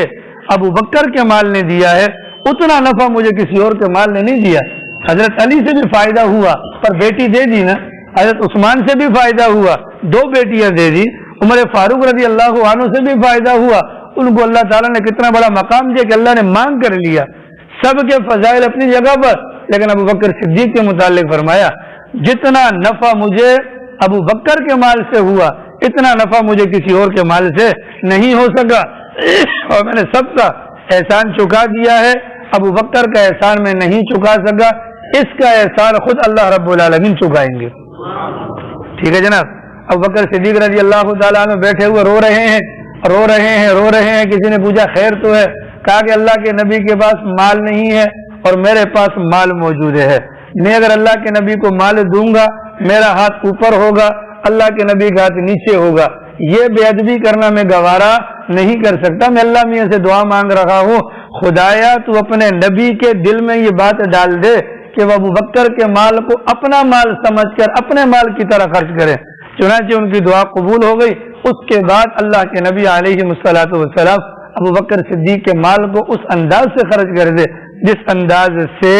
ابو بکر کے مال نے دیا ہے اتنا نفع مجھے کسی اور کے مال نے نہیں دیا۔ حضرت علی سے بھی فائدہ ہوا پر بیٹی دے دی نا، حضرت عثمان سے بھی فائدہ ہوا، 2 بیٹیاں دے دی، عمر فاروق رضی اللہ عنہ سے بھی فائدہ ہوا، ان کو اللہ تعالیٰ نے کتنا بڑا مقام دیا کہ اللہ نے مانگ کر لیا۔ سب کے فضائل اپنی جگہ پر، لیکن ابو بکر صدیق کے متعلق فرمایا جتنا نفع مجھے ابو بکر کے مال سے ہوا اتنا نفع مجھے کسی اور کے مال سے نہیں ہو سکا، اور میں نے سب کا احسان چکا دیا ہے، ابو بکر کا احسان میں نہیں چکا سکا، اس کا احسان خود اللہ رب العالمین چکائیں گے۔ ٹھیک ہے جناب۔ ابو بکر صدیق رضی اللہ تعالیٰ عنہ بیٹھے ہوئے رو رہے ہیں۔ کسی نے پوچھا خیر تو ہے؟ کہا کہ اللہ کے نبی کے پاس مال نہیں ہے اور میرے پاس مال موجود ہے، میں اگر اللہ کے نبی کو مال دوں گا میرا ہاتھ اوپر ہوگا، اللہ کے نبی کا ہاتھ نیچے ہوگا، یہ بے ادبی کرنا میں گوارا نہیں کر سکتا۔ میں اللہ میاں سے دعا مانگ رہا ہوں، خدایا تو اپنے نبی کے دل میں یہ بات ڈال دے کہ وہ ابو بکر کے مال کو اپنا مال سمجھ کر اپنے مال کی طرح خرچ کرے۔ چنانچہ ان کی دعا قبول ہو گئی۔ اس کے بعد اللہ کے نبی علیہ الصلوۃ والسلام ابو بکر صدیق کے مال کو اس انداز سے خرچ کر دے جس انداز سے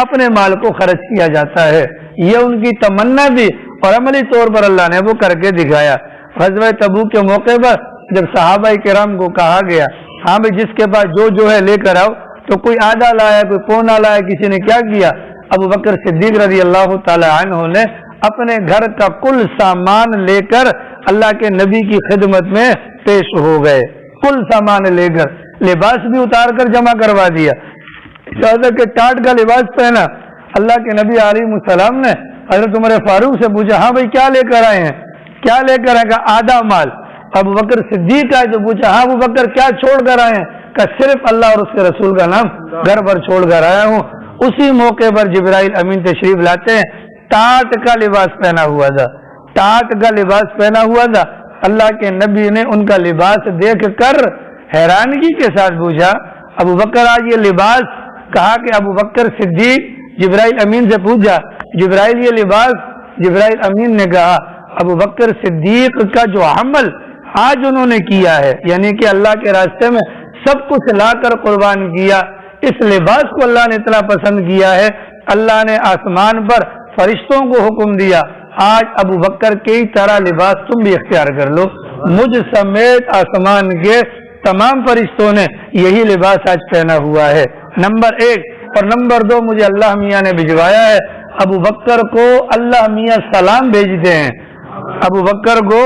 اپنے مال کو خرچ کیا جاتا ہے۔ یہ ان کی تمنا تھی اور عملی طور پر اللہ نے وہ کر کے دکھایا۔ غزوہ تبوک کے موقع پر جب صحابہ کرام کو کہا گیا ہاں بھائی جس کے پاس جو ہے لے کر آؤ، تو کوئی آدھا لایا کوئی پونا لایا، کسی نے کیا کیا، ابو بکر صدیق رضی اللہ تعالی عنہ نے اپنے گھر کا کل سامان لے کر اللہ کے نبی کی خدمت میں پیش ہو گئے، کل سامان لے کر، لباس بھی اتار کر جمع کروا دیا، کہ ٹاٹ کا لباس پہنا۔ اللہ کے نبی علیہ السلام نے حضرت عمر فاروق سے پوچھا ہاں بھائی کیا لے کر آئے ہیں، کیا لے کر آئے؟ کہا آدھا مال۔ ابو بکر صدیق آئے تو پوچھا ہاں ابو بکر کیا چھوڑ کر آئے ہیں؟ کہ صرف اللہ اور اس کے رسول کا نام گھر پر چھوڑ کر آیا ہوں۔ اسی موقع پر جبرائیل امین تشریف لاتے ہیں، ٹاٹ کا لباس پہنا ہوا تھا، ٹاٹ کا لباس پہنا ہوا تھا۔ اللہ کے نبی نے ان کا لباس دیکھ کر حیرانگی کے ساتھ پوچھا ابو بکر آج یہ لباس؟ کہا کہ ابو بکر صدیق جبرائیل امین سے پوچھا جبرائیل یہ لباس؟ جبرائیل امین نے کہا ابو بکر صدیق کا جو عمل آج انہوں نے کیا ہے، یعنی کہ اللہ کے راستے میں سب کچھ لا کر قربان کیا، اس لباس کو اللہ نے اتنا پسند کیا ہے، اللہ نے آسمان پر فرشتوں کو حکم دیا آج ابو بکر کی طرح لباس تم بھی اختیار کر لو۔ مجھ سمیت آسمان کے تمام فرشتوں نے یہی لباس آج پہنا ہوا ہے، نمبر 1۔ اور نمبر 2، مجھے اللہ میاں نے بھجوایا ہے، ابو بکر کو اللہ میاں سلام بھیجتے ہیں، ابو بکر کو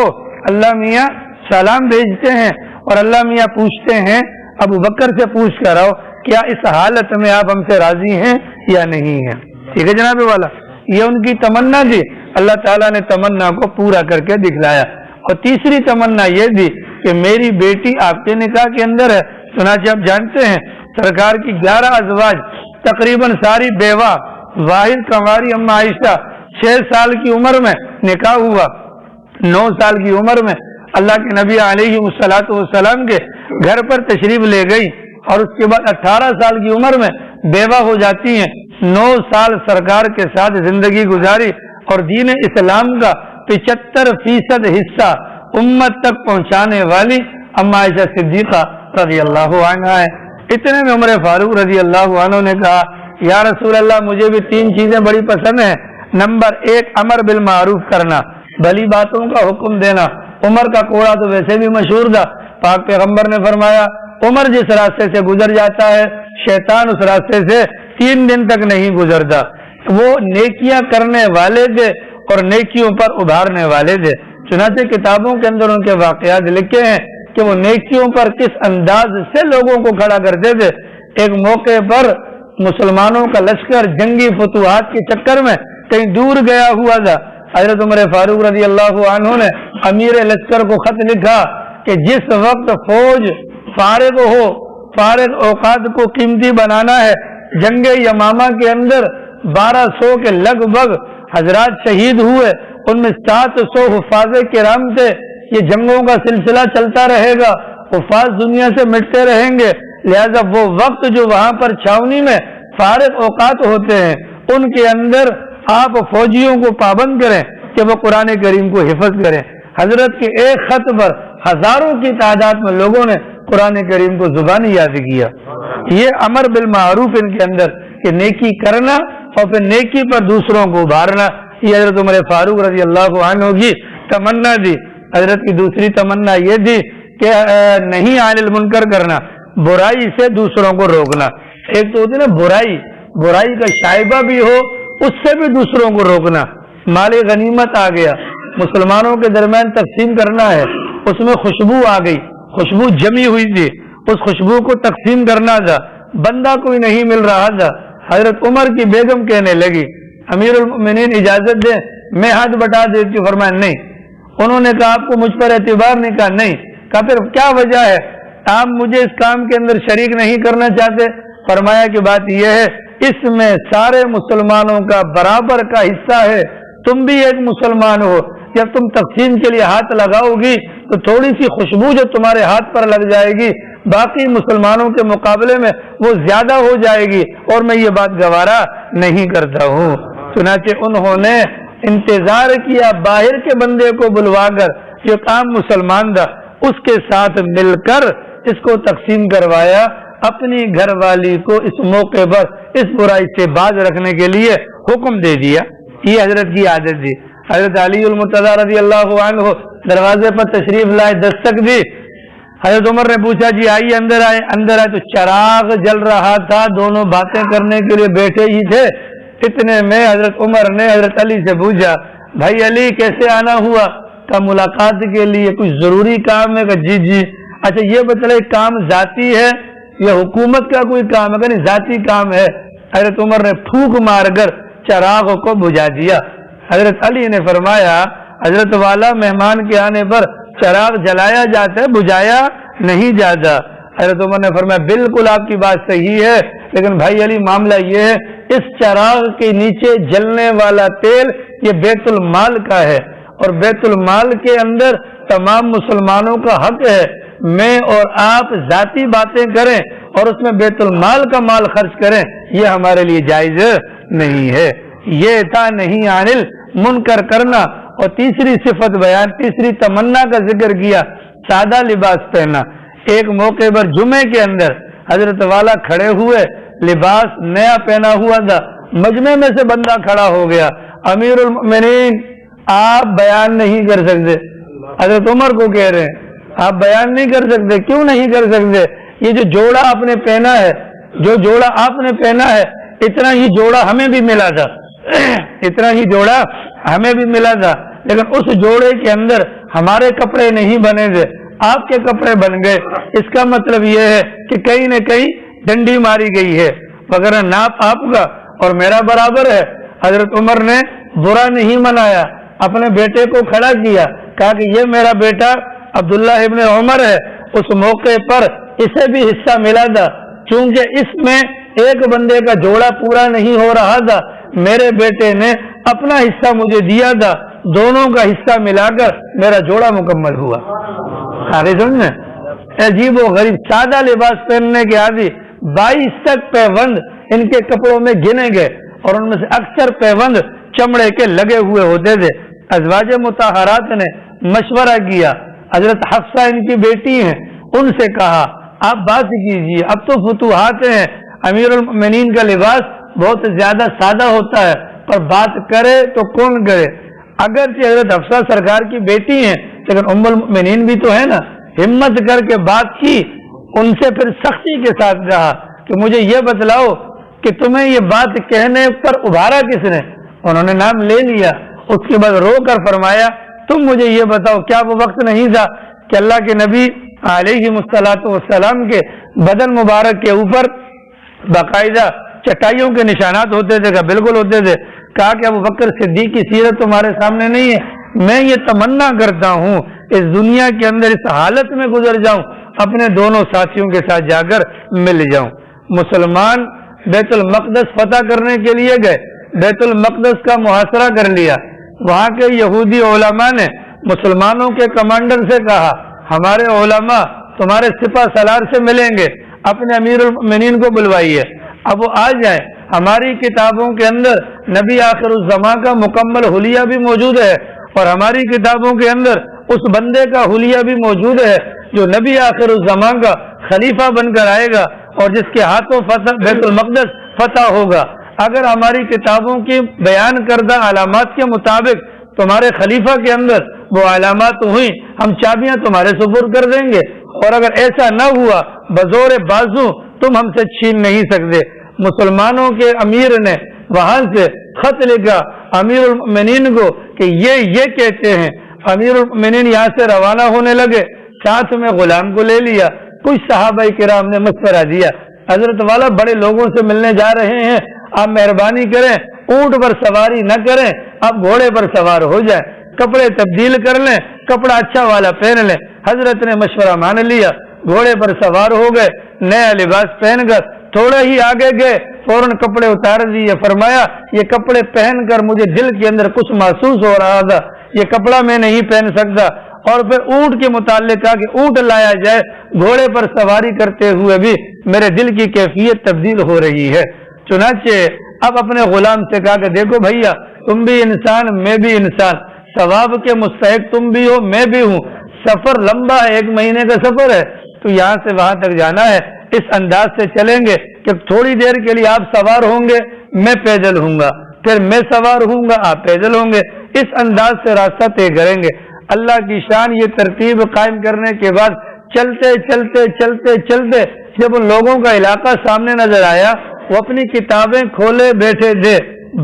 اللہ میاں سلام بھیجتے ہیں، اور اللہ میاں پوچھتے ہیں ابو بکر سے پوچھ کر آؤ کیا اس حالت میں آپ ہم سے راضی ہیں یا نہیں ہیں۔ ٹھیک ہے جناب والا، یہ ان کی تمنا تھی، اللہ تعالیٰ نے تمنا کو پورا کر کے دکھلایا۔ اور تیسری تمنا یہ تھی کہ میری بیٹی آپ کے نکاح کے اندر ہے۔ چنانچہ آپ جانتے ہیں سرکار کی 11 ازواج، تقریباً ساری بیوہ، واحد کنواری اما عائشہ 6 سال کی عمر میں نکاح ہوا، 9 سال کی عمر میں اللہ کے نبی علیہ الصلوۃ والسلام کے گھر پر تشریف لے گئی، اور اس کے بعد 18 سال کی عمر میں بیوہ ہو جاتی ہیں۔ 9 سال سرکار کے ساتھ زندگی گزاری اور دین اسلام کا 75% حصہ امت تک پہنچانے والی اما عائشہ صدیقہ رضی اللہ عنہا ہے۔ اتنے میں عمر فاروق رضی اللہ عنہ نے کہا یا رسول اللہ مجھے بھی 3 چیزیں بڑی پسند ہیں، نمبر 1 امر بالمعروف کرنا، بھلی باتوں کا حکم دینا۔ عمر کا کوڑا تو ویسے بھی مشہور تھا، پاک پیغمبر نے فرمایا عمر جس راستے سے گزر جاتا ہے شیطان اس راستے سے 3 دن تک نہیں گزرتا۔ وہ نیکیاں کرنے والے تھے اور نیکیوں پر ابھارنے والے تھے۔ چنانچہ کتابوں کے اندر ان کے واقعات لکھے ہیں کہ وہ نیکیوں پر کس انداز سے لوگوں کو کھڑا کرتے تھے. ایک موقع پر مسلمانوں کا لشکر جنگی فتوحات کے چکر میں کہیں دور گیا ہوا تھا. حضرت عمر فاروق رضی اللہ عنہ نے امیر لشکر کو خط لکھا کہ جس وقت فوج فارغ اوقات کو قیمتی بنانا ہے. جنگ یمامہ کے اندر 1200 کے لگ بھگ حضرات شہید ہوئے، ان میں 700 حفاظ کرام تھے. یہ جنگوں کا سلسلہ چلتا رہے گا، حفاظ دنیا سے مٹتے رہیں گے، لہذا وہ وقت جو وہاں پر چھاونی میں فارغ اوقات ہوتے ہیں ان کے اندر آپ فوجیوں کو پابند کریں کہ وہ قرآن کریم کو حفظ کریں. حضرت کے ایک خط پر ہزاروں کی تعداد میں لوگوں نے قرآن کریم کو زبانی یاد کیا. یہ امر بالمعروف ان کے اندر کہ نیکی کرنا اور پھر نیکی پر دوسروں کو ابھارنا، یہ حضرت عمر فاروق رضی اللہ عنہ کی تمنا تھی. حضرت کی دوسری تمنا یہ تھی کہ نہیں عن المنکر کرنا، برائی سے دوسروں کو روکنا. ایک تو ہوتی نا برائی کا شائبہ بھی ہو اس سے بھی دوسروں کو روکنا. مال غنیمت آ گیا، مسلمانوں کے درمیان تقسیم کرنا ہے، اس میں خوشبو آ گئی، خوشبو جمی ہوئی تھی، اس خوشبو کو تقسیم کرنا تھا، بندہ کوئی نہیں مل رہا تھا. حضرت عمر کی بیگم کہنے لگی امیر المؤمنین اجازت دیں میں ہاتھ بٹا دیتی ہوں. فرمایا نہیں. انہوں نے کہا آپ کو مجھ پر اعتبار نہیں؟ کہا نہیں. کہا پھر کیا وجہ ہے، آپ مجھے اس کام کے اندر شریک نہیں کرنا چاہتے؟ فرمایا کہ بات یہ ہے اس میں سارے مسلمانوں کا برابر کا حصہ ہے، تم بھی ایک مسلمان ہو، جب تم تقسیم کے لیے ہاتھ لگاؤ گی تو تھوڑی سی خوشبو جو تمہارے ہاتھ پر لگ جائے گی باقی مسلمانوں کے مقابلے میں وہ زیادہ ہو جائے گی، اور میں یہ بات گوارا نہیں کرتا ہوں. چنانچہ انہوں نے انتظار کیا باہر کے بندے کو بلوا کر، جو کام مسلمان تھا اس کے ساتھ مل کر اس کو تقسیم کروایا. اپنی گھر والی کو اس موقع پر اس برائی سے باز رکھنے کے لیے حکم دے دیا. یہ حضرت کی عادت تھی. حضرت علی المرتضیٰ رضی اللہ عنہ دروازے پر تشریف لائے، دستک دی. حضرت عمر نے پوچھا جی آئیے اندر آئے. اندر آئے تو چراغ جل رہا تھا، دونوں باتیں کرنے کے لیے بیٹھے ہی تھے. اتنے میں حضرت عمر نے حضرت علی سے پوچھا بھائی علی کیسے آنا ہوا؟ کا ملاقات کے لیے کچھ ضروری کام ہے؟ کہ جی. اچھا یہ بتائیے کام ذاتی ہے یا حکومت کا کوئی کام ہے؟ کہ نہیں ذاتی کام ہے. حضرت عمر نے پھونک مار کر چراغ کو بجھا دیا. حضرت علی نے فرمایا حضرت والا مہمان کے آنے پر چراغ جلایا جاتا ہے، بجھایا نہیں جاتا. حضرت عمر نے فرمایا بالکل آپ کی بات صحیح ہے، لیکن بھائی علی معاملہ یہ ہے اس چراغ کے نیچے جلنے والا تیل یہ بیت المال کا ہے، اور بیت المال کے اندر تمام مسلمانوں کا حق ہے. میں اور آپ ذاتی باتیں کریں اور اس میں بیت المال کا مال خرچ کریں، یہ ہمارے لیے جائز نہیں ہے. یہ تھا نہیں عن المنکر کرنا. اور تیسری صفت بیان، تیسری تمنا کا ذکر کیا، سادہ لباس پہننا. ایک موقع پر جمعے کے اندر حضرت والا کھڑے ہوئے، لباس نیا پہنا ہوا تھا، مجمع میں سے بندہ کھڑا ہو گیا. امیر المؤمنین آپ بیان نہیں کر سکتے. حضرت عمر کو کہہ رہے ہیں آپ بیان نہیں کر سکتے. کیوں نہیں کر سکتے؟ یہ جو جوڑا آپ نے پہنا ہے، جو جوڑا آپ نے پہنا ہے اتنا ہی جوڑا ہمیں بھی ملا تھا، اتنا ہی جوڑا ہمیں بھی ملا تھا، لیکن اس جوڑے کے اندر ہمارے کپڑے نہیں بنے تھے، آپ کے کپڑے بن گئے. اس کا مطلب یہ ہے کہ کہیں نہ کہیں ڈنڈی ماری گئی ہے، وغیرہ ناپ آپ کا اور میرا برابر ہے. حضرت عمر نے برا نہیں منایا، اپنے بیٹے کو کھڑا کیا، کہا کہ یہ میرا بیٹا عبداللہ ابن عمر ہے. اس موقع پر اسے بھی حصہ ملا تھا، چونکہ اس میں ایک بندے کا جوڑا پورا نہیں ہو رہا تھا، میرے بیٹے نے اپنا حصہ مجھے دیا تھا، دونوں کا حصہ ملا کر میرا جوڑا مکمل ہوا. آگے سمجھیں، عجیب و غریب سادہ لباس پہننے کے عادی 22 تک پیوند ان کے کپڑوں میں گنے گئے، اور ان میں سے اکثر پیوند چمڑے کے لگے ہوئے ہوتے تھے. ازواج مطہرات نے مشورہ کیا، حضرت حفصہ ان کی بیٹی ہیں، ان سے کہا آپ بات کیجیے، اب تو فتوحات ہیں، امیر المؤمنین کا لباس بہت زیادہ سادہ ہوتا ہے، پر بات کرے تو کون کرے؟ اگرچہ حضرت حفصہ سرکار کی بیٹی ہیں لیکن ام المؤمنین بھی تو ہے نا. ہمت کر کے بات کی، ان سے پھر سختی کے ساتھ کہا کہ مجھے یہ بتلاؤ کہ تمہیں یہ بات کہنے پر ابھارا کس نے؟ انہوں نے نام لے لیا. اس کے بعد رو کر فرمایا تم مجھے یہ بتاؤ کیا وہ وقت نہیں تھا کہ اللہ کے نبی علیہ الصلوۃ والسلام کے بدن مبارک کے اوپر باقاعدہ چٹائیوں کے نشانات ہوتے تھے؟ کہا بالکل ہوتے تھے۔ کہا کہ ابو بکر صدیق کی سیرت تمہارے سامنے نہیں ہے، میں یہ تمنا کرتا ہوں اس دنیا کے اندر اس حالت میں گزر جاؤں، اپنے دونوں ساتھیوں کے ساتھ جا کر مل جاؤں۔ مسلمان بیت المقدس فتح کرنے کے لیے گئے، بیت المقدس کا محاصرہ کر لیا۔ وہاں کے یہودی علماء نے مسلمانوں کے کمانڈر سے کہا ہمارے علماء تمہارے سپہ سالار سے ملیں گے، اپنے امیر المؤمنین کو بلوائیے، اب وہ آ جائیں۔ ہماری کتابوں کے اندر نبی آخر الزمان کا مکمل حلیہ بھی موجود ہے، اور ہماری کتابوں کے اندر اس بندے کا حلیہ بھی موجود ہے جو نبی آخر الزمان کا خلیفہ بن کر آئے گا اور جس کے ہاتھوں بیت المقدس فتح ہوگا۔ اگر ہماری کتابوں کی بیان کردہ علامات کے مطابق تمہارے خلیفہ کے اندر وہ علامات ہوئی، ہم چابیاں تمہارے سپرد کر دیں گے، اور اگر ایسا نہ ہوا بزور بازو تم ہم سے چھین نہیں سکتے۔ مسلمانوں کے امیر نے وہاں سے خط لکھا امیر المؤمنین کو کہ یہ کہتے ہیں۔ امیر المؤمنین یہاں سے روانہ ہونے لگے، ساتھ میں غلام کو لے لیا۔ کچھ صحابہ کرام نے مشورہ دیا حضرت والا بڑے لوگوں سے ملنے جا رہے ہیں، آپ مہربانی کریں اونٹ پر سواری نہ کریں، آپ گھوڑے پر سوار ہو جائیں، کپڑے تبدیل کر لیں، کپڑا اچھا والا پہن لیں۔ حضرت نے مشورہ مان لیا، گھوڑے پر سوار ہو گئے، نیا لباس پہن کر تھوڑا ہی آگے گئے، فوراً کپڑے اتار دیے۔ فرمایا یہ کپڑے پہن کر مجھے دل کے اندر کچھ محسوس ہو رہا تھا، یہ کپڑا میں نہیں پہن سکتا۔ اور پھر اونٹ کے متعلق کہا کہ اونٹ لایا جائے، گھوڑے پر سواری کرتے ہوئے بھی میرے دل کی کیفیت تبدیل ہو رہی ہے۔ چنانچہ اب اپنے غلام سے کہا کہ دیکھو بھیا، تم بھی انسان میں بھی انسان، ثواب کے مستحق تم بھی ہو میں بھی ہوں، سفر لمبا ہے، 1 مہینے کا سفر ہے، تو یہاں سے وہاں تک جانا ہے، اس انداز سے چلیں گے کہ تھوڑی دیر کے لیے آپ سوار ہوں گے، میں پیدل ہوں گا، پھر میں سوار ہوں گا، آپ پیدل ہوں گے، اس انداز سے راستہ طے کریں گے۔ اللہ کی شان یہ ترتیب قائم کرنے کے بعد چلتے چلتے چلتے چلتے جب ان لوگوں کا علاقہ سامنے نظر آیا، وہ اپنی کتابیں کھولے بیٹھے تھے۔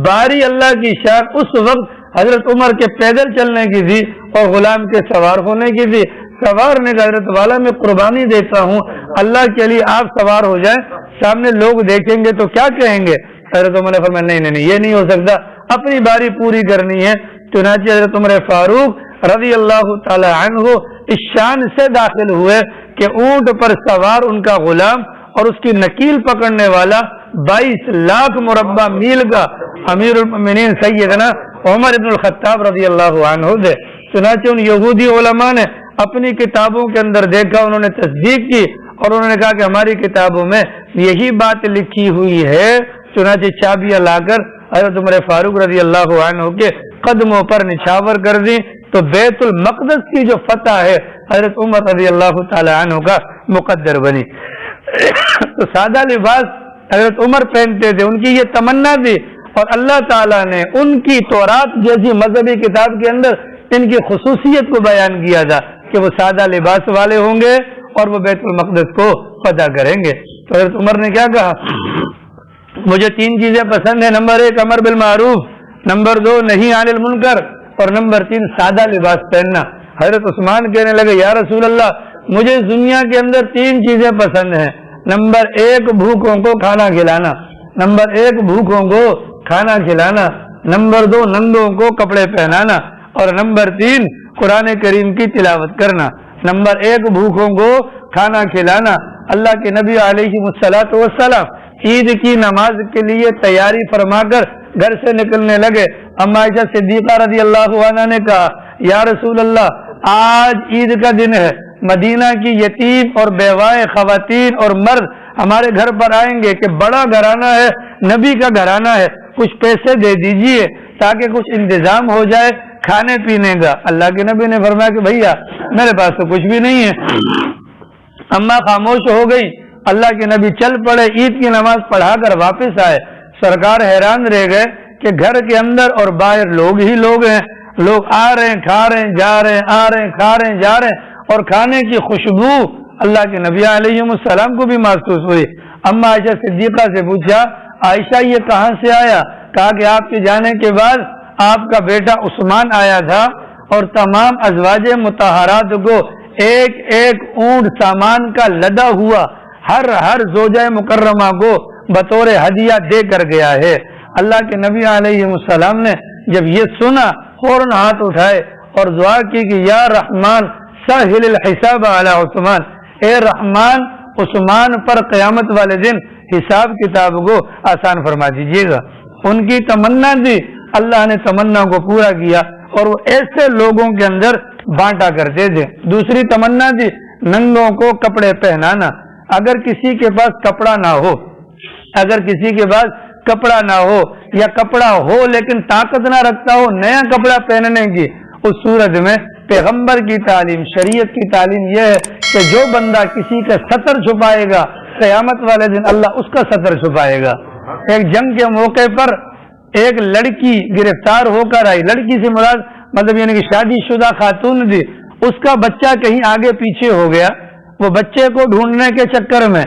باری اللہ کی شان اس وقت حضرت عمر کے پیدل چلنے کی تھی اور غلام کے سوار ہونے کی تھی۔ سوار نے حضرت والا میں قربانی دیتا ہوں، اللہ کے لیے آپ سوار ہو جائیں، سامنے لوگ دیکھیں گے تو کیا کہیں گے؟ حضرت عمر نے فرمایا نہیں یہ نہیں ہو سکتا، اپنی باری پوری کرنی ہے۔ چنانچہ حضرت عمر فاروق رضی اللہ تعالی عنہ اس شان سے داخل ہوئے کہ اونٹ پر سوار ان کا غلام اور اس کی نکیل پکڑنے والا 22 لاکھ مربع میل کا امیر المؤمنین سیدنا عمر بن الخطاب رضی اللہ عنہ تھے۔ چنانچہ ان یہودی علماء نے اپنی کتابوں کے اندر دیکھا، انہوں نے تصدیق کی اور انہوں نے کہا کہ ہماری کتابوں میں یہی بات لکھی ہوئی ہے۔ چنانچہ چابیاں لا کر حضرت عمر فاروق رضی اللہ عنہ کے قدموں پر نچھاور کر دی، تو بیت المقدس کی جو فتح ہے حضرت عمر رضی اللہ تعالی عنہ کا مقدر بنی۔ تو سادہ لباس حضرت عمر پہنتے تھے، ان کی یہ تمنا تھی، اور اللہ تعالیٰ نے ان کی تورات جیسی مذہبی کتاب کے اندر ان کی خصوصیت کو بیان کیا تھا کہ وہ سادہ لباس والے ہوں گے اور وہ بیت المقدس کو فتح کریں گے۔ تو حضرت عمر نے کیا کہا؟ مجھے 3 چیزیں پسند ہیں، نمبر 1 امر بالمعروف، نمبر 2 نہی عن المنکر، اور نمبر 3 سادہ لباس پہننا۔ حضرت عثمان کہنے لگے یا رسول اللہ، مجھے اس دنیا کے اندر 3 چیزیں پسند ہیں، نمبر 1 بھوکوں کو کھانا کھلانا، نمبر 1 بھوکوں کو کھانا کھلانا، نمبر 2 ننگوں کو کپڑے پہنانا، اور نمبر 3 قرآن کریم کی تلاوت کرنا۔ نمبر 1 بھوکوں کو کھانا کھلانا۔ اللہ کے نبی علیہ الصلوۃ والسلام عید کی نماز کے لیے تیاری فرما کر گھر سے نکلنے لگے۔ اما عائشہ صدیقہ رضی اللہ عنہ نے کہا یا رسول اللہ، آج عید کا دن ہے، مدینہ کی یتیم اور بیوائے خواتین اور مرد ہمارے گھر پر آئیں گے کہ بڑا گھرانہ ہے، نبی کا گھرانہ ہے، کچھ پیسے دے دیجئے تاکہ کچھ انتظام ہو جائے کھانے پینے کا۔ اللہ کے نبی نے فرمایا کہ بھیا میرے پاس تو کچھ بھی نہیں ہے۔ اما خاموش ہو گئی، اللہ کے نبی چل پڑے، عید کی نماز پڑھا کر واپس آئے۔ سرکار حیران رہ گئے کہ گھر کے اندر اور باہر لوگ ہی لوگ ہیں، لوگ آ رہے ہیں کھا رہے ہیں جا رہے ہیں، آ رہے ہیں کھا رہے ہیں جا رہے ہیں، اور کھانے کی خوشبو اللہ کے نبی علیہ السلام کو بھی محسوس ہوئی۔ اما عائشہ صدیقہ سے پوچھا عائشہ یہ کہاں سے آیا؟ کہا کہ آپ کے جانے کے بعد آپ کا بیٹا عثمان آیا تھا اور تمام ازواج مطہرات کو ایک ایک اونٹ سامان کا لدا ہوا ہر زوجہ مکرمہ کو بطور ہدیہ دے کر گیا ہے۔ اللہ کے نبی علیہ السلام نے جب یہ سنا فوراً ہاتھ اٹھائے اور دعا کی کہ یا رحمان سہل الحساب علی عثمان، اے رحمان عثمان پر قیامت والے دن حساب کتاب کو آسان فرما دیجیے گا۔ ان کی تمنا تھی، اللہ نے تمنا کو پورا کیا اور وہ ایسے لوگوں کے اندر بانٹا کرتے تھے۔ دوسری تمنا تھی ننگوں کو کپڑے پہنانا۔ اگر کسی کے پاس کپڑا نہ ہو، اگر کسی کے پاس کپڑا نہ ہو یا کپڑا ہو لیکن طاقت نہ رکھتا ہو نیا کپڑا پہننے کی، اس صورت میں پیغمبر کی تعلیم، شریعت کی تعلیم یہ ہے کہ جو بندہ کسی کا ستر چھپائے گا قیامت والے دن اللہ اس کا ستر چھپائے گا۔ ایک جنگ کے موقع پر ایک لڑکی گرفتار ہو کر آئی، لڑکی سے مراد مطلب یعنی کہ شادی شدہ خاتون تھی، اس کا بچہ کہیں آگے پیچھے ہو گیا، وہ بچے کو ڈھونڈنے کے چکر میں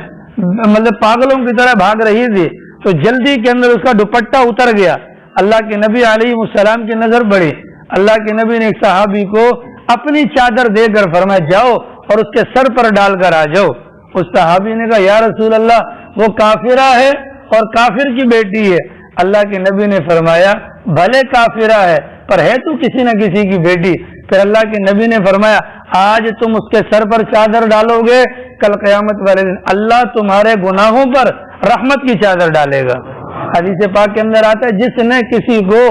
مطلب پاگلوں کی طرح بھاگ رہی تھی تو جلدی کے اندر اس کا دوپٹہ اتر گیا۔ اللہ کے نبی علیہ السلام کی نظر پڑی، اللہ کے نبی نے ایک صحابی کو اپنی چادر دے کر فرمایا جاؤ اور اس کے سر پر ڈال کر آ جاؤ۔ اس صحابی نے کہا یا رسول اللہ وہ کافرہ ہے اور کافر کی بیٹی ہے۔ اللہ کے نبی نے فرمایا بھلے کافرہ ہے پر ہے تو کسی نہ کسی کی بیٹی۔ پھر اللہ کے نبی نے فرمایا آج تم اس کے سر پر چادر ڈالو گے، کل قیامت والے دن اللہ تمہارے گناہوں پر رحمت کی چادر ڈالے گا۔ حدیث پاک کے اندر آتا ہے جس نے کسی کو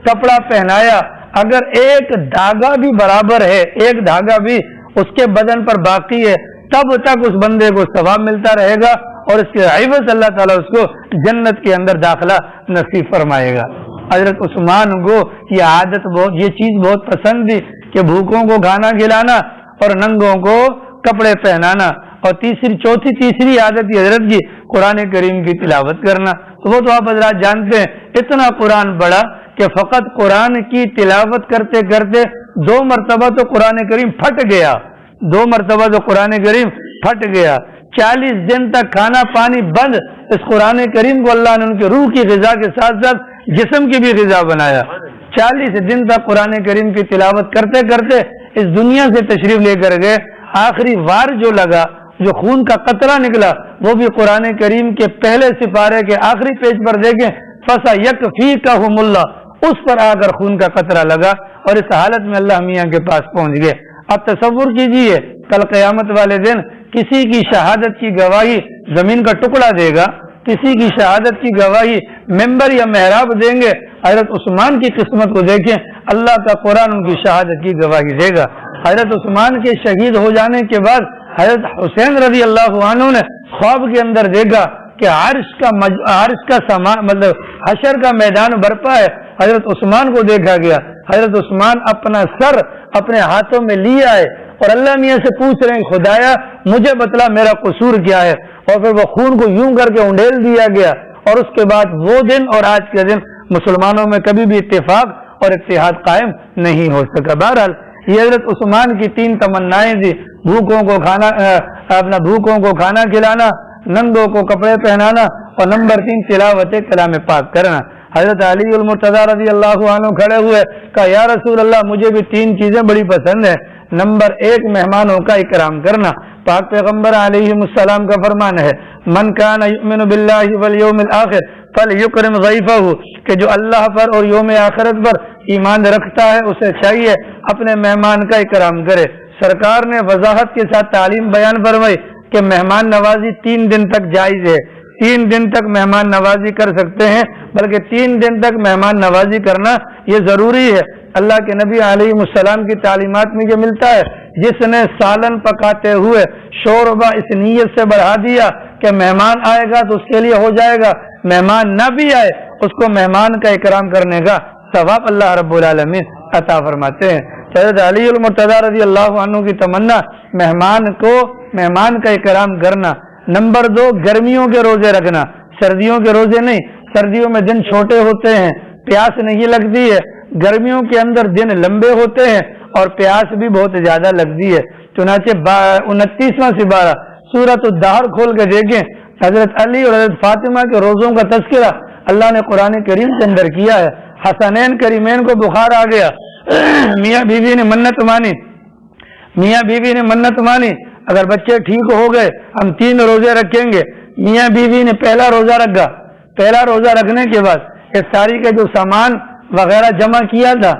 کپڑا پہنایا اگر ایک دھاگا بھی برابر ہے، ایک دھاگا بھی اس کے بدن پر باقی ہے، تب تک اس بندے کو ثواب ملتا رہے گا اور اس کے عوض اللہ تعالیٰ اس کو جنت کے اندر داخلہ نصیب فرمائے گا۔ حضرت عثمان کو یہ عادت یہ چیز بہت پسند تھی کہ بھوکوں کو کھانا کھلانا اور ننگوں کو کپڑے پہنانا، اور تیسری عادت یہ حضرت کی قرآن کریم کی تلاوت کرنا۔ تو وہ تو آپ حضرات جانتے ہیں اتنا قرآن پڑھا کہ فقط قرآن کی تلاوت کرتے کرتے 2 مرتبہ تو قرآن کریم پھٹ گیا، 2 مرتبہ تو قرآن کریم پھٹ گیا۔ 40 دن تک کھانا پانی بند، اس قرآن کریم کو اللہ نے ان کی روح کی غذا کے ساتھ ساتھ جسم کی بھی غذا بنایا۔ 40 دن تک قرآن کریم کی تلاوت کرتے کرتے اس دنیا سے تشریف لے کر گئے۔ آخری وار جو لگا، جو خون کا قطرہ نکلا، وہ بھی قرآن کریم کے پہلے سپارے کے آخری پیج پر دیکھیں فَسَيَكْفِيكَهُمُ اللَّهُ، اس پر آ کر خون کا قطرہ لگا اور اس حالت میں اللہ میاں کے پاس پہنچ گئے۔ اب تصور کیجئے کل قیامت والے دن کسی کی شہادت کی گواہی زمین کا ٹکڑا دے گا، کسی کی شہادت کی گواہی ممبر یا محراب دیں گے۔ حضرت عثمان کی قسمت کو دیکھیں، اللہ کا قرآن ان کی شہادت کی گواہی دے گا۔ حضرت عثمان کے شہید ہو جانے کے بعد حضرت حسین رضی اللہ عنہ نے خواب کے اندر دیکھا کہ عرش کا مطلب حشر کا میدان برپا ہے، حضرت عثمان کو دیکھا گیا۔ حضرت عثمان اپنا سر اپنے ہاتھوں میں لیے آئے اور اللہ میاں سے پوچھ رہے ہیں خدایا مجھے بتلا میرا قصور کیا ہے، اور پھر وہ خون کو یوں کر کے انڈیل دیا گیا۔ اور اس کے بعد وہ دن اور آج کے دن مسلمانوں میں کبھی بھی اتفاق اور اتحاد قائم نہیں ہو سکا۔ بہرحال یہ حضرت عثمان کی 3 تمنائیں تھی، بھوکوں کو کھانا کھلانا، ننگوں کو کپڑے پہنانا، اور نمبر 3 تلاوت کلام پاک کرنا۔ حضرت علی المرتضیٰ رضی اللہ عنہ کھڑے ہوئے، کہا یا رسول اللہ مجھے بھی 3 چیزیں بڑی پسند ہیں۔ نمبر 1 مہمانوں کا اکرام کرنا۔ پاک پیغمبر علیہ السلام کا فرمان ہے من کان یؤمن باللہ والیوم الآخر فلیکرم ضیفہ، کہ جو اللہ پر اور یوم آخرت پر ایمان رکھتا ہے اسے چاہیے اپنے مہمان کا اکرام کرے۔ سرکار نے وضاحت کے ساتھ تعلیم بیان فرمائی کہ مہمان نوازی 3 دن تک جائز ہے، 3 دن تک مہمان نوازی کر سکتے ہیں، بلکہ 3 دن تک مہمان نوازی کرنا یہ ضروری ہے۔ اللہ کے نبی علیہ السلام کی تعلیمات میں یہ ملتا ہے جس نے سالن پکاتے ہوئے شوربہ اس نیت سے بڑھا دیا کہ مہمان آئے گا تو اس کے لیے ہو جائے گا، مہمان نہ بھی آئے اس کو مہمان کا اکرام کرنے کا ثواب اللہ رب العالمین عطا فرماتے ہیں۔ حضرت علی المرتضیٰ رضی اللہ عنہ کی تمنا مہمان کا اکرام کرنا۔ نمبر 2 گرمیوں کے روزے رکھنا، سردیوں کے روزے نہیں۔ سردیوں میں دن چھوٹے ہوتے ہیں، پیاس نہیں لگتی ہے، گرمیوں کے اندر دن لمبے ہوتے ہیں اور پیاس بھی بہت زیادہ لگتی ہے۔ چنانچہ 29واں سپارہ سورۃ الدہر کھول کے دیکھیں، حضرت علی اور حضرت فاطمہ کے روزوں کا تذکرہ اللہ نے قرآن کریم کے اندر کیا ہے۔ حسنین کریمین کو بخار آ گیا، میاں بیوی نے منت مانی، میاں بیوی نے منت مانی اگر بچے ٹھیک ہو گئے ہم 3 روزے رکھیں گے۔ میاں بیوی نے پہلا روزہ رکھا، پہلا روزہ رکھنے کے بعد افطاری کا جو سامان وغیرہ جمع کیا تھا،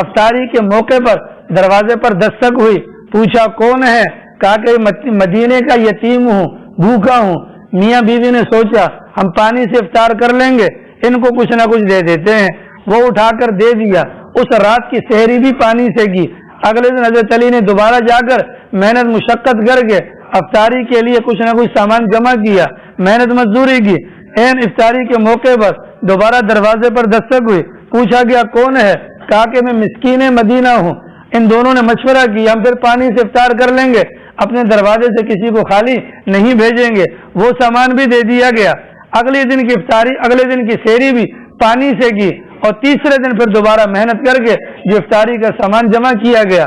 افطاری کے موقع پر دروازے پر دستک ہوئی، پوچھا کون ہے؟ کہا کہ مدینے کا یتیم ہوں، بھوکا ہوں۔ میاں بیوی نے سوچا ہم پانی سے افطار کر لیں گے، ان کو کچھ نہ کچھ دے دیتے ہیں، وہ اٹھا کر دے دیا۔ اس رات کی سحری بھی پانی سے کی۔ اگلے دن حضرت علی نے دوبارہ جا کر محنت مشقت کر کے افطاری کے لیے کچھ نہ کچھ سامان جمع کیا، محنت مزدوری کی۔ این افطاری کے موقع پر دوبارہ دروازے پر دستک ہوئی، پوچھا گیا کون ہے؟ کہا کہ میں مسکین مدینہ ہوں۔ ان دونوں نے مشورہ کیا ہم پھر پانی سے افطار کر لیں گے، اپنے دروازے سے کسی کو خالی نہیں بھیجیں گے۔ وہ سامان بھی دے دیا گیا۔ اگلے دن کی افطاری، اگلے دن کی سحری بھی پانی سے کی، اور تیسرے دن پھر دوبارہ محنت کر کے جو افطاری کا سامان جمع کیا گیا۔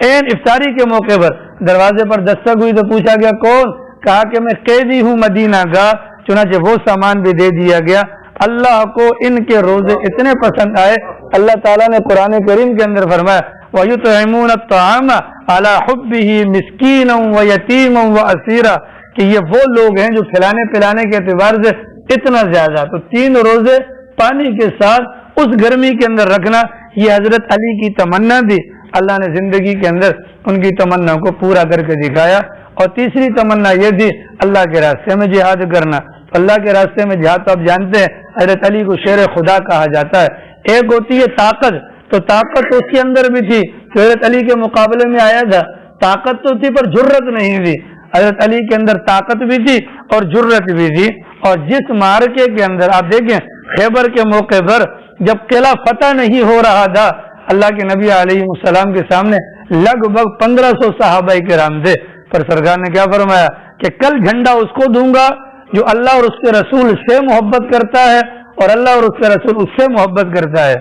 این افطاری کے موقع پر دروازے پر دستک ہوئی تو پوچھا گیا کون؟ کہا کہ میں قیدی ہوں مدینہ کا، چنانچہ وہ سامان بھی دے دیا گیا۔ اللہ کو ان کے روزے اتنے پسند آئے، اللہ تعالیٰ نے قرآن کریم کے اندر فرمایا وَيُطْعِمُونَ الطَّعَامَ عَلَى حُبِّهِ مِسْكِينًا وَيَتِيمًا وَأَسِيرًا، کہ یہ وہ لوگ ہیں جو کھلانے پلانے کے اعتبار سے اتنا زیادہ۔ تو 3 روزے پانی کے ساتھ اس گرمی کے اندر رکھنا، یہ حضرت علی کی تمنا تھی۔ اللہ نے زندگی کے اندر ان کی تمنا کو پورا کر کے دکھایا۔ اور تیسری تمنا یہ تھی اللہ کے راستے میں جہاد کرنا۔ اللہ کے راستے میں جہاد تو آپ جانتے ہیں حضرت علی کو شیر خدا کہا جاتا ہے۔ ایک ہوتی ہے طاقت، تو طاقت تو اس کے اندر بھی تھی، حضرت علی کے مقابلے میں آیا تھا، طاقت تو تھی پر جرت نہیں تھی۔ حضرت علی کے اندر طاقت بھی تھی اور جرت بھی تھی۔ اور جس مارکے کے اندر آپ دیکھیں خیبر کے موقع پر جب قلعہ فتح نہیں ہو رہا تھا، اللہ کے نبی علیہ السلام کے سامنے لگ بھگ 1500 صحابہ کرام تھے، پر سرکار نے کیا فرمایا کہ کل جھنڈا اس کو دوں گا جو اللہ اور اس کے رسول سے محبت کرتا ہے، اور اللہ اور اس کے رسول اس سے محبت کرتا ہے۔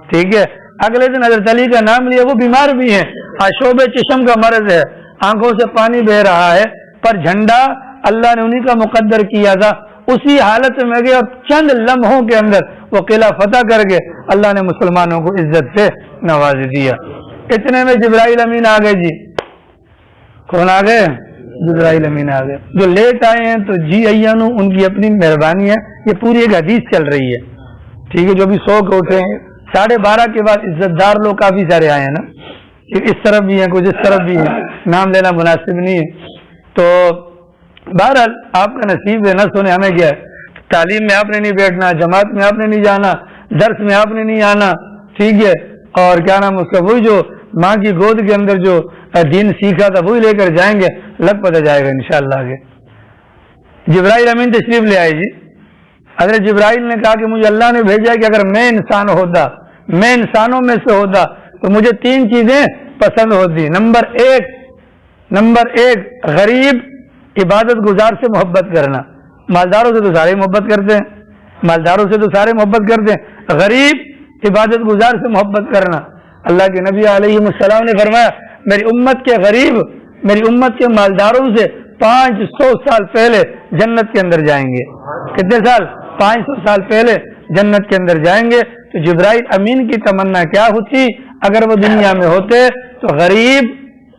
ٹھیک ہے، اگلے دن حضرت علی کا نام لیا، وہ بیمار بھی ہیں، آشوب چشم کا مرض ہے، آنکھوں سے پانی بہ رہا ہے، پر جھنڈا اللہ نے انہی کا مقدر کیا تھا، اسی حالت میں گئے اور چند لمحوں کے اندر وہ قلعہ فتح کر کے اللہ نے مسلمانوں کو عزت سے نواز دیا۔ اتنے میں جبرائیل امین آ گئے۔ جی کون آ گئے؟ جبرائیل امین آ گئے۔ جو لیٹ آئے ہیں تو جی ایانو ان کی اپنی مہربانی ہے، یہ پوری ایک حدیث چل رہی ہے۔ ٹھیک ہے، جو بھی 100 کے اٹھے ہیں 12:30 کے بعد عزت دار لوگ کافی سارے آئے ہیں نا، اس طرف بھی ہیں کچھ اس طرف بھی ہیں، نام لینا مناسب نہیں ہے۔ تو بہرحال آپ کا نصیب ہے، نہ سنے ہمیں کیا ہے، تعلیم میں آپ نے نہیں بیٹھنا، جماعت میں آپ نے نہیں جانا، درس میں آپ نے نہیں آنا، ٹھیک ہے، اور کیا نام اس کا، وہی جو ماں کی گود کے اندر جو دین سیکھا تھا وہی لے کر جائیں گے، لگ پتہ جائے گا انشاءاللہ آگے۔ جبرائیل امین تشریف لے آئے۔ جی حضرت جبرائیل نے کہا کہ مجھے اللہ نے بھیجا کہ اگر میں انسان ہوتا، میں انسانوں میں سے ہوتا تو مجھے 3 چیزیں پسند ہوتی۔ نمبر ایک غریب عبادت گزار سے محبت کرنا۔ مالداروں سے تو سارے محبت کرتے ہیں، مالداروں سے تو سارے محبت کرتے ہیں، غریب عبادت گزار سے محبت کرنا۔ اللہ کے نبی علیہ السلام نے فرمایا میری امت کے غریب میری امت کے مالداروں سے 500 سال پہلے جنت کے اندر جائیں گے۔ کتنے سال؟ 500 سال پہلے جنت کے اندر جائیں گے۔ تو جبرائیل امین کی تمنا کیا ہوتی اگر وہ دنیا میں ہوتے؟ تو غریب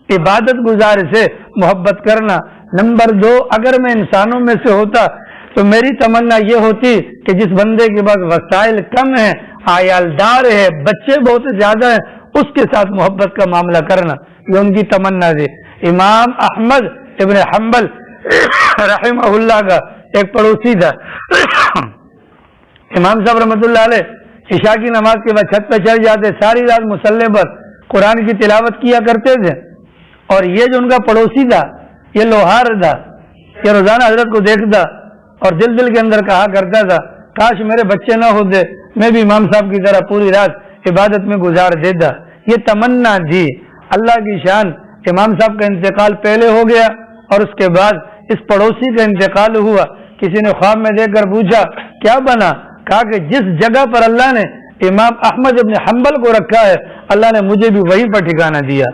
عبادت گزار سے محبت کرنا۔ نمبر 2، اگر میں انسانوں میں سے ہوتا تو میری تمنا یہ ہوتی کہ جس بندے کے پاس وسائل کم ہیں، عیالدار ہے، بچے بہت زیادہ ہیں، اس کے ساتھ محبت کا معاملہ کرنا، یہ ان کی تمنا تھی۔ امام احمد ابن حنبل رحمہ اللہ کا ایک پڑوسی تھا، امام صاحب رحمۃ اللہ علیہ عشاء کی نماز کے بعد چھت پہ چڑھ جاتے، ساری رات مصلی پر قرآن کی تلاوت کیا کرتے تھے۔ اور یہ جو ان کا پڑوسی تھا یہ لوہار تھا، یہ روزانہ حضرت کو دیکھتا اور دل کے اندر کہا کرتا تھا کاش میرے بچے نہ ہوتے، میں بھی امام صاحب کی طرح پوری رات عبادت میں گزار دیتا۔ یہ تمنا تھی۔ اللہ کی شان، امام صاحب کا انتقال پہلے ہو گیا اور اس کے بعد اس پڑوسی کا انتقال ہوا۔ کسی نے خواب میں دیکھ کر پوچھا کیا بنا؟ کہا کہ جس جگہ پر اللہ نے امام احمد ابن حنبل کو رکھا ہے اللہ نے مجھے بھی وہیں پر ٹھکانہ دیا۔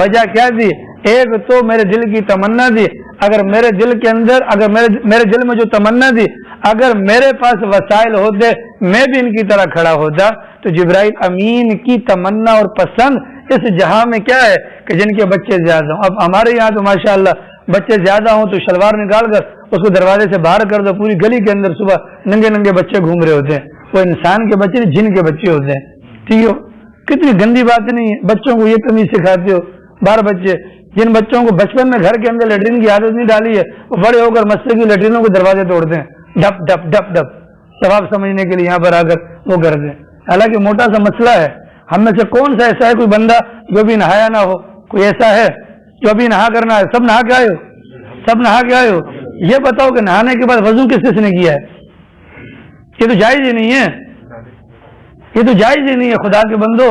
وجہ کیا تھی؟ ایک تو میرے دل کی تمنا تھی، اگر میرے دل کے اندر، اگر میرے دل میں جو تمنا تھی اگر میرے پاس وسائل ہوتے میں بھی ان کی طرح کھڑا ہوتا تو جبرائیل امین کی تمنا اور پسند اس جہاں میں کیا ہے کہ جن کے بچے زیادہ ہوں. اب ہمارے یہاں تو ماشاءاللہ بچے زیادہ ہوں تو شلوار نکال کر اس کو دروازے سے باہر کر دو, پوری گلی کے اندر صبح ننگے ننگے بچے گھوم رہے ہوتے ہیں. وہ انسان کے بچے نہیں, جن کے بچے ہوتے ہیں. ٹھیک ہے, کتنی گندی بات نہیں ہے. بچوں کو یہ تمیز سکھاتے ہو. 12 بچے جن بچوں کو بچپن میں گھر کے اندر لیٹرین کی عادت نہیں ڈالی ہے وہ بڑے ہو کر مسجد کی لیٹرینوں کے دروازے توڑتے ہیں, ڈپ ڈپ ڈپ ڈپ, ثواب سمجھنے کے لیے یہاں پر آ کر وہ کرتے ہیں. حالانکہ موٹا سا مسئلہ ہے. ہم میں سے کون سا ایسا ہے کوئی بندہ جو بھی نہایا نہ ہو؟ کوئی ایسا ہے جو ابھی نہا کرنا ہے؟ سب نہا کے آئے ہو, سب نہا کے آئے ہو. یہ بتاؤ کہ نہانے کے بعد وضو کس نے کیا ہے؟ یہ تو جائز ہی نہیں ہے, یہ تو جائز ہی نہیں ہے. خدا کے بندو,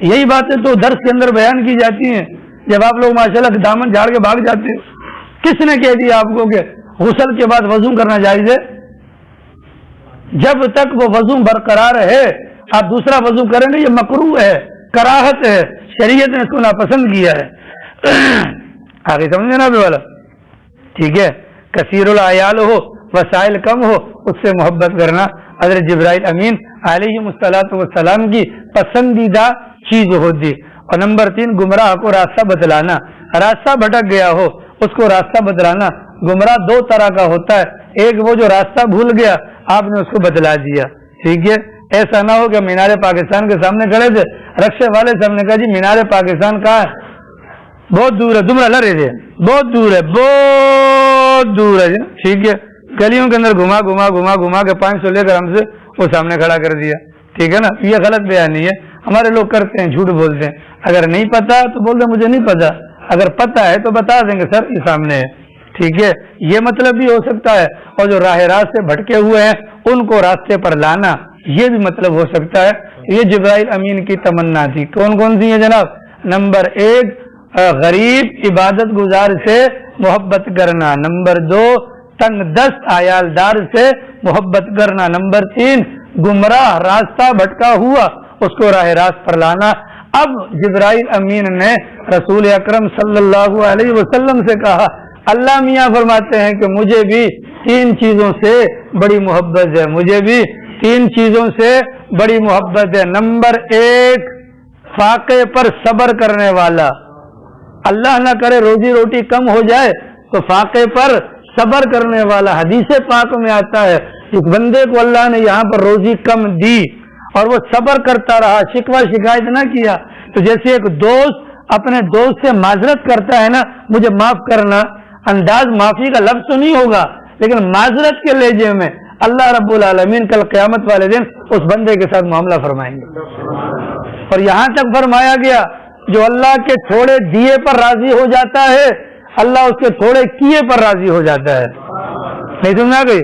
یہی باتیں تو درس کے اندر بیان کی جاتی ہیں. جب آپ لوگ ماشاءاللہ دامن جھاڑ کے بھاگ جاتے ہو, کس نے کہہ دیا آپ کو کہ غسل کے بعد وضو کرنا جائز ہے؟ جب تک وہ وضو برقرار ہے آپ دوسرا وضو کریں گے یہ مکروہ ہے, کراہت ہے, شریعت نے اس کو ناپسند کیا ہے. آگے سمجھے نا والا, ٹھیک ہے. کثیر العیال ہو, وسائل کم ہو, اس سے محبت کرنا حضرت جبرائیل امین علیہ الصلوۃ والسلام کی پسندیدہ چیز ہوتی. اور نمبر 3, گمراہ کو راستہ بتلانا. راستہ بھٹک گیا ہو اس کو راستہ بتلانا. گمراہ 2 طرح کا ہوتا ہے, ایک وہ جو راستہ بھول گیا آپ نے اس کو بتلا دیا. ٹھیک ہے, ایسا نہ ہو کہ مینار پاکستان کے سامنے کھڑے تھے, رکشے والے سے ہم نے کہا جی مینار پاکستان کہاں ہے؟ بہت دور ہے. تمہارا لڑے تھے, بہت دور ہے, بہت دور ہے. ٹھیک ہے, گلیوں کے اندر گھما گھما گھما گھما کے 500 لے کر ہم سے وہ سامنے کھڑا کر دیا. ٹھیک ہے نا, یہ غلط بیان نہیں ہے. ہمارے لوگ کرتے ہیں, جھوٹ بولتے ہیں. اگر نہیں پتا تو بول دیں مجھے نہیں پتا, اگر پتا ہے تو بتا دیں گے سر یہ سامنے ہے. ٹھیک ہے, یہ مطلب بھی ہو سکتا ہے. اور جو راہ راست سے بھٹکے ہوئے ہیں ان کو راستے پر لانا, یہ بھی مطلب ہو سکتا ہے. یہ جبرائیل امین کی تمنا تھی. کون کون سی ہے جناب؟ نمبر 1, غریب عبادت گزار سے محبت کرنا. نمبر 2, تنگ دست عیال دار سے محبت کرنا. نمبر 3, گمراہ راستہ بھٹکا ہوا اس کو راہ راست پر لانا. اب جبرائیل امین نے رسول اکرم صلی اللہ علیہ وسلم سے کہا, اللہ میاں فرماتے ہیں کہ مجھے بھی 3 چیزوں سے بڑی محبت ہے, مجھے بھی 3 چیزوں سے بڑی محبت ہے. نمبر 1, فاقے پر صبر کرنے والا. اللہ نہ کرے روزی روٹی کم ہو جائے تو فاقے پر صبر کرنے والا. حدیث پاک میں آتا ہے اس بندے کو اللہ نے یہاں پر روزی کم دی اور وہ صبر کرتا رہا, شکوہ شکایت نہ کیا. تو جیسے ایک دوست اپنے دوست سے معذرت کرتا ہے نا, مجھے معاف کرنا, انداز معافی کا لفظ تو نہیں ہوگا لیکن معذرت کے لہجے میں اللہ رب العالمین کل قیامت والے دن اس بندے کے ساتھ معاملہ فرمائیں گے. اور یہاں تک فرمایا گیا جو اللہ کے تھوڑے دیے پر راضی ہو جاتا ہے اللہ اس کے تھوڑے کیے پر راضی ہو جاتا ہے. نہیں سمجھا گئی؟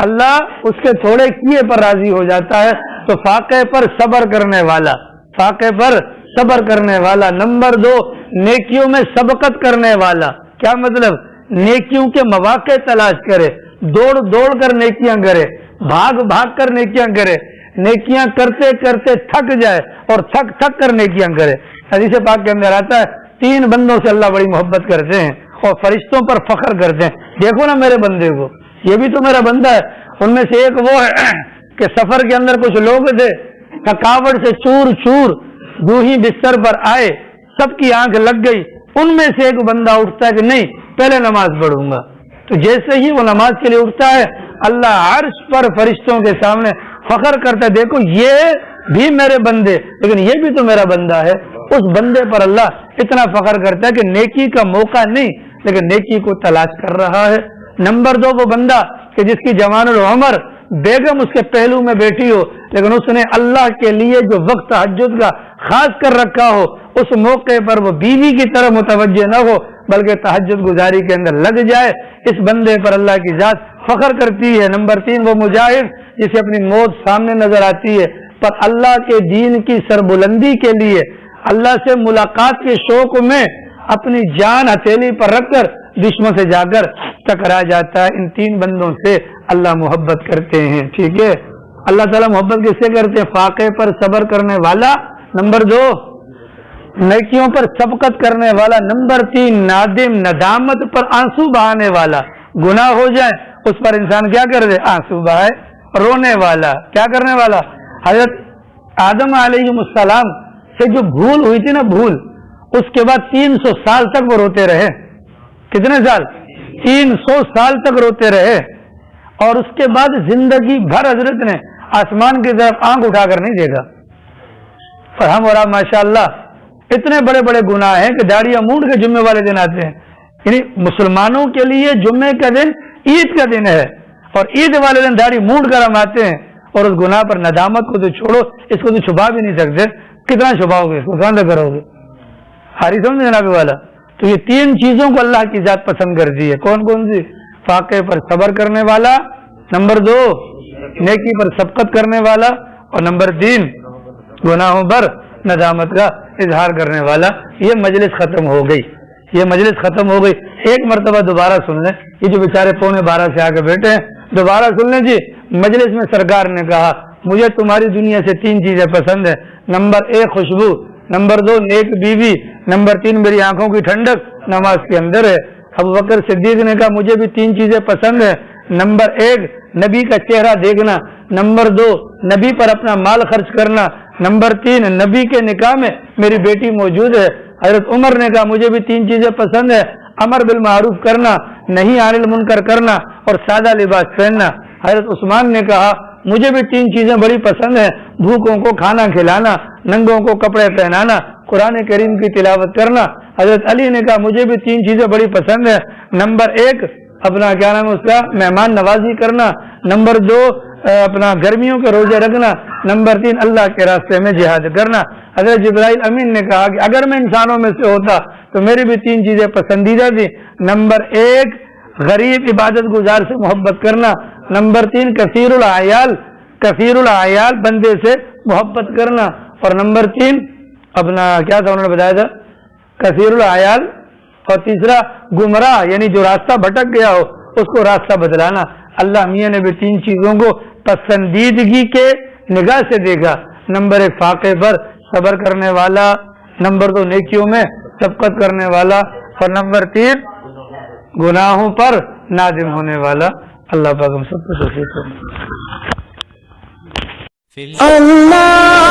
اللہ اس کے تھوڑے کیے پر راضی ہو جاتا ہے. تو فاقے پر صبر کرنے والا, فاقے پر صبر کرنے والا. نمبر 2, نیکیوں میں سبقت کرنے والا. کیا مطلب؟ نیکیوں کے مواقع تلاش کرے, دوڑ دوڑ کر نیکیاں کرے, بھاگ بھاگ کر نیکیاں کرے, نیکیاں کرتے کرتے تھک جائے اور تھک تھک کر نیکیاں کرے. حدیث پاک کے اندر آتا ہے 3 بندوں سے اللہ بڑی محبت کرتے ہیں اور فرشتوں پر فخر کرتے ہیں. دیکھو نا میرے بندے کو, یہ بھی تو میرا بندہ ہے. ان میں سے ایک وہ ہے کہ سفر کے اندر کچھ لوگ تھے, تھکاوٹ سے چور چور, یوں ہی بستر پر آئے, سب کی آنکھ لگ گئی. ان میں سے ایک بندہ اٹھتا ہے کہ نہیں پہلے نماز پڑھوں گا. تو جیسے ہی وہ نماز کے لیے اٹھتا ہے اللہ عرش پر فرشتوں کے سامنے فخر کرتا ہے, دیکھو یہ بھی میرے بندے, لیکن یہ بھی تو میرا بندہ ہے. اس بندے پر اللہ اتنا فخر کرتا ہے کہ نیکی کا موقع نہیں لیکن نیکی کو تلاش کر رہا ہے. نمبر 2, وہ بندہ کہ جس کی جوان العمر بیگم اس کے پہلو میں بیٹھی ہو لیکن اس نے اللہ کے لیے جو وقت تہجد کا خاص کر رکھا ہو اس موقع پر وہ بیوی کی طرف متوجہ نہ ہو بلکہ تہجد گزاری کے اندر لگ جائے. اس بندے پر اللہ کی ذات فخر کرتی ہے. نمبر 3, وہ مجاہد جسے اپنی موت سامنے نظر آتی ہے پر اللہ کے دین کی سربلندی کے لیے اللہ سے ملاقات کے شوق میں اپنی جان ہتھیلی پر رکھ کر دشمن سے جا کر ٹکرا جاتا ہے. ان 3 بندوں سے اللہ محبت کرتے ہیں. ٹھیک ہے, اللہ تعالیٰ محبت کس سے کرتے ہیں؟ فاقے پر صبر کرنے والا. نمبر 2, نیکیوں پر سبقت کرنے والا. نمبر 3, نادم ندامت پر آنسو بہانے والا. گناہ ہو جائے اس پر انسان کیا کر دے؟ آنسو بہائے، رونے والا۔ کیا کرنے والا؟ حضرت آدم علیہ السلام سے جو بھول ہوئی تھی نا، بھول، اس کے بعد 300 سال تک وہ روتے رہے۔ کتنے سال؟ 300 سال تک روتے رہے، اور اس کے بعد زندگی بھر حضرت نے آسمان کی طرف آنکھ اٹھا کر نہیں دیکھا۔ اور ہم اور آپ ماشاءاللہ اتنے بڑے بڑے گناہ ہیں کہ داڑیاں مونڈ کے جمعے والے دن آتے ہیں۔ یعنی مسلمانوں کے لیے جمعے کا دن عید کا دن ہے، اور عید والے دن داڑھی مونڈ کر ہم آتے ہیں، اور اس گناہ پر ندامت کو تو چھوڑو، اس کو تو چھپا بھی نہیں سکتے۔ کتنا چھپاؤ گے اس کو؟ کہاں کرو گے؟ ہاری سمجھ جناب والا۔ تو یہ 3 چیزوں کو اللہ کی ذات پسند کرتی ہے۔ کون کون سی؟ فاقے پر صبر کرنے والا، نمبر 2 نیکی پر سبقت کرنے والا، اور نمبر 3 گناہوں پر ندامت کا اظہار کرنے والا۔ یہ مجلس ختم ہو گئی، یہ مجلس ختم ہو گئی۔ ایک مرتبہ دوبارہ سن لیں، یہ جو بیچارے 11:45 سے آ کے بیٹھے ہیں، دوبارہ سن لیں جی۔ مجلس میں سرکار نے کہا مجھے تمہاری دنیا سے 3 چیزیں پسند ہیں، نمبر 1 خوشبو، نمبر 2 نیک بیوی، نمبر 3 میری آنکھوں کی ٹھنڈک نماز کے اندر ہے۔ ابو بکر صدیق نے کہا مجھے بھی 3 چیزیں پسند ہیں، نمبر 1 نبی کا چہرہ دیکھنا، نمبر 2 نبی پر اپنا مال خرچ کرنا، نمبر 3 نبی کے نکاح میں میری بیٹی موجود ہے۔ حضرت عمر نے کہا مجھے بھی 3 چیزیں پسند ہیں، امر بالمعروف کرنا، نہیں عن المنکر کرنا، اور سادہ لباس پہننا۔ حضرت عثمان نے کہا مجھے بھی 3 چیزیں بڑی پسند ہیں، بھوکوں کو کھانا کھلانا، ننگوں کو کپڑے پہنانا، قرآن کریم کی تلاوت کرنا۔ حضرت علی نے کہا مجھے بھی 3 چیزیں بڑی پسند ہیں، نمبر 1 اپنا کیا نام ہے اس کا مہمان نوازی کرنا، نمبر 2 اپنا گرمیوں کے روزے رکھنا، نمبر 3 اللہ کے راستے میں جہاد کرنا۔ حضرت جبرائیل امین نے کہا کہ اگر میں انسانوں میں سے ہوتا تو میری بھی 3 چیزیں پسندیدہ تھی، نمبر 1 غریب عبادت گزار سے محبت کرنا، نمبر 3 کثیر العیال بندے سے محبت کرنا، اور نمبر 3 اپنا کیا تھا انہوں نے بتایا تھا؟ کثیر العیال، اور تیسرا گمراہ یعنی جو راستہ بھٹک گیا ہو اس کو راستہ بدلانا۔ اللہ میاں نے بھی 3 چیزوں کو پسندیدگی کے نگاہ سے دیکھا، نمبر 1 فاقے پر صبر کرنے والا، نمبر 2 نیکیوں میں سبقت کرنے والا، اور نمبر 3 گناہوں پر نادم ہونے والا۔ اللہ پاک ہم سب کو توفیق دے۔ اللہ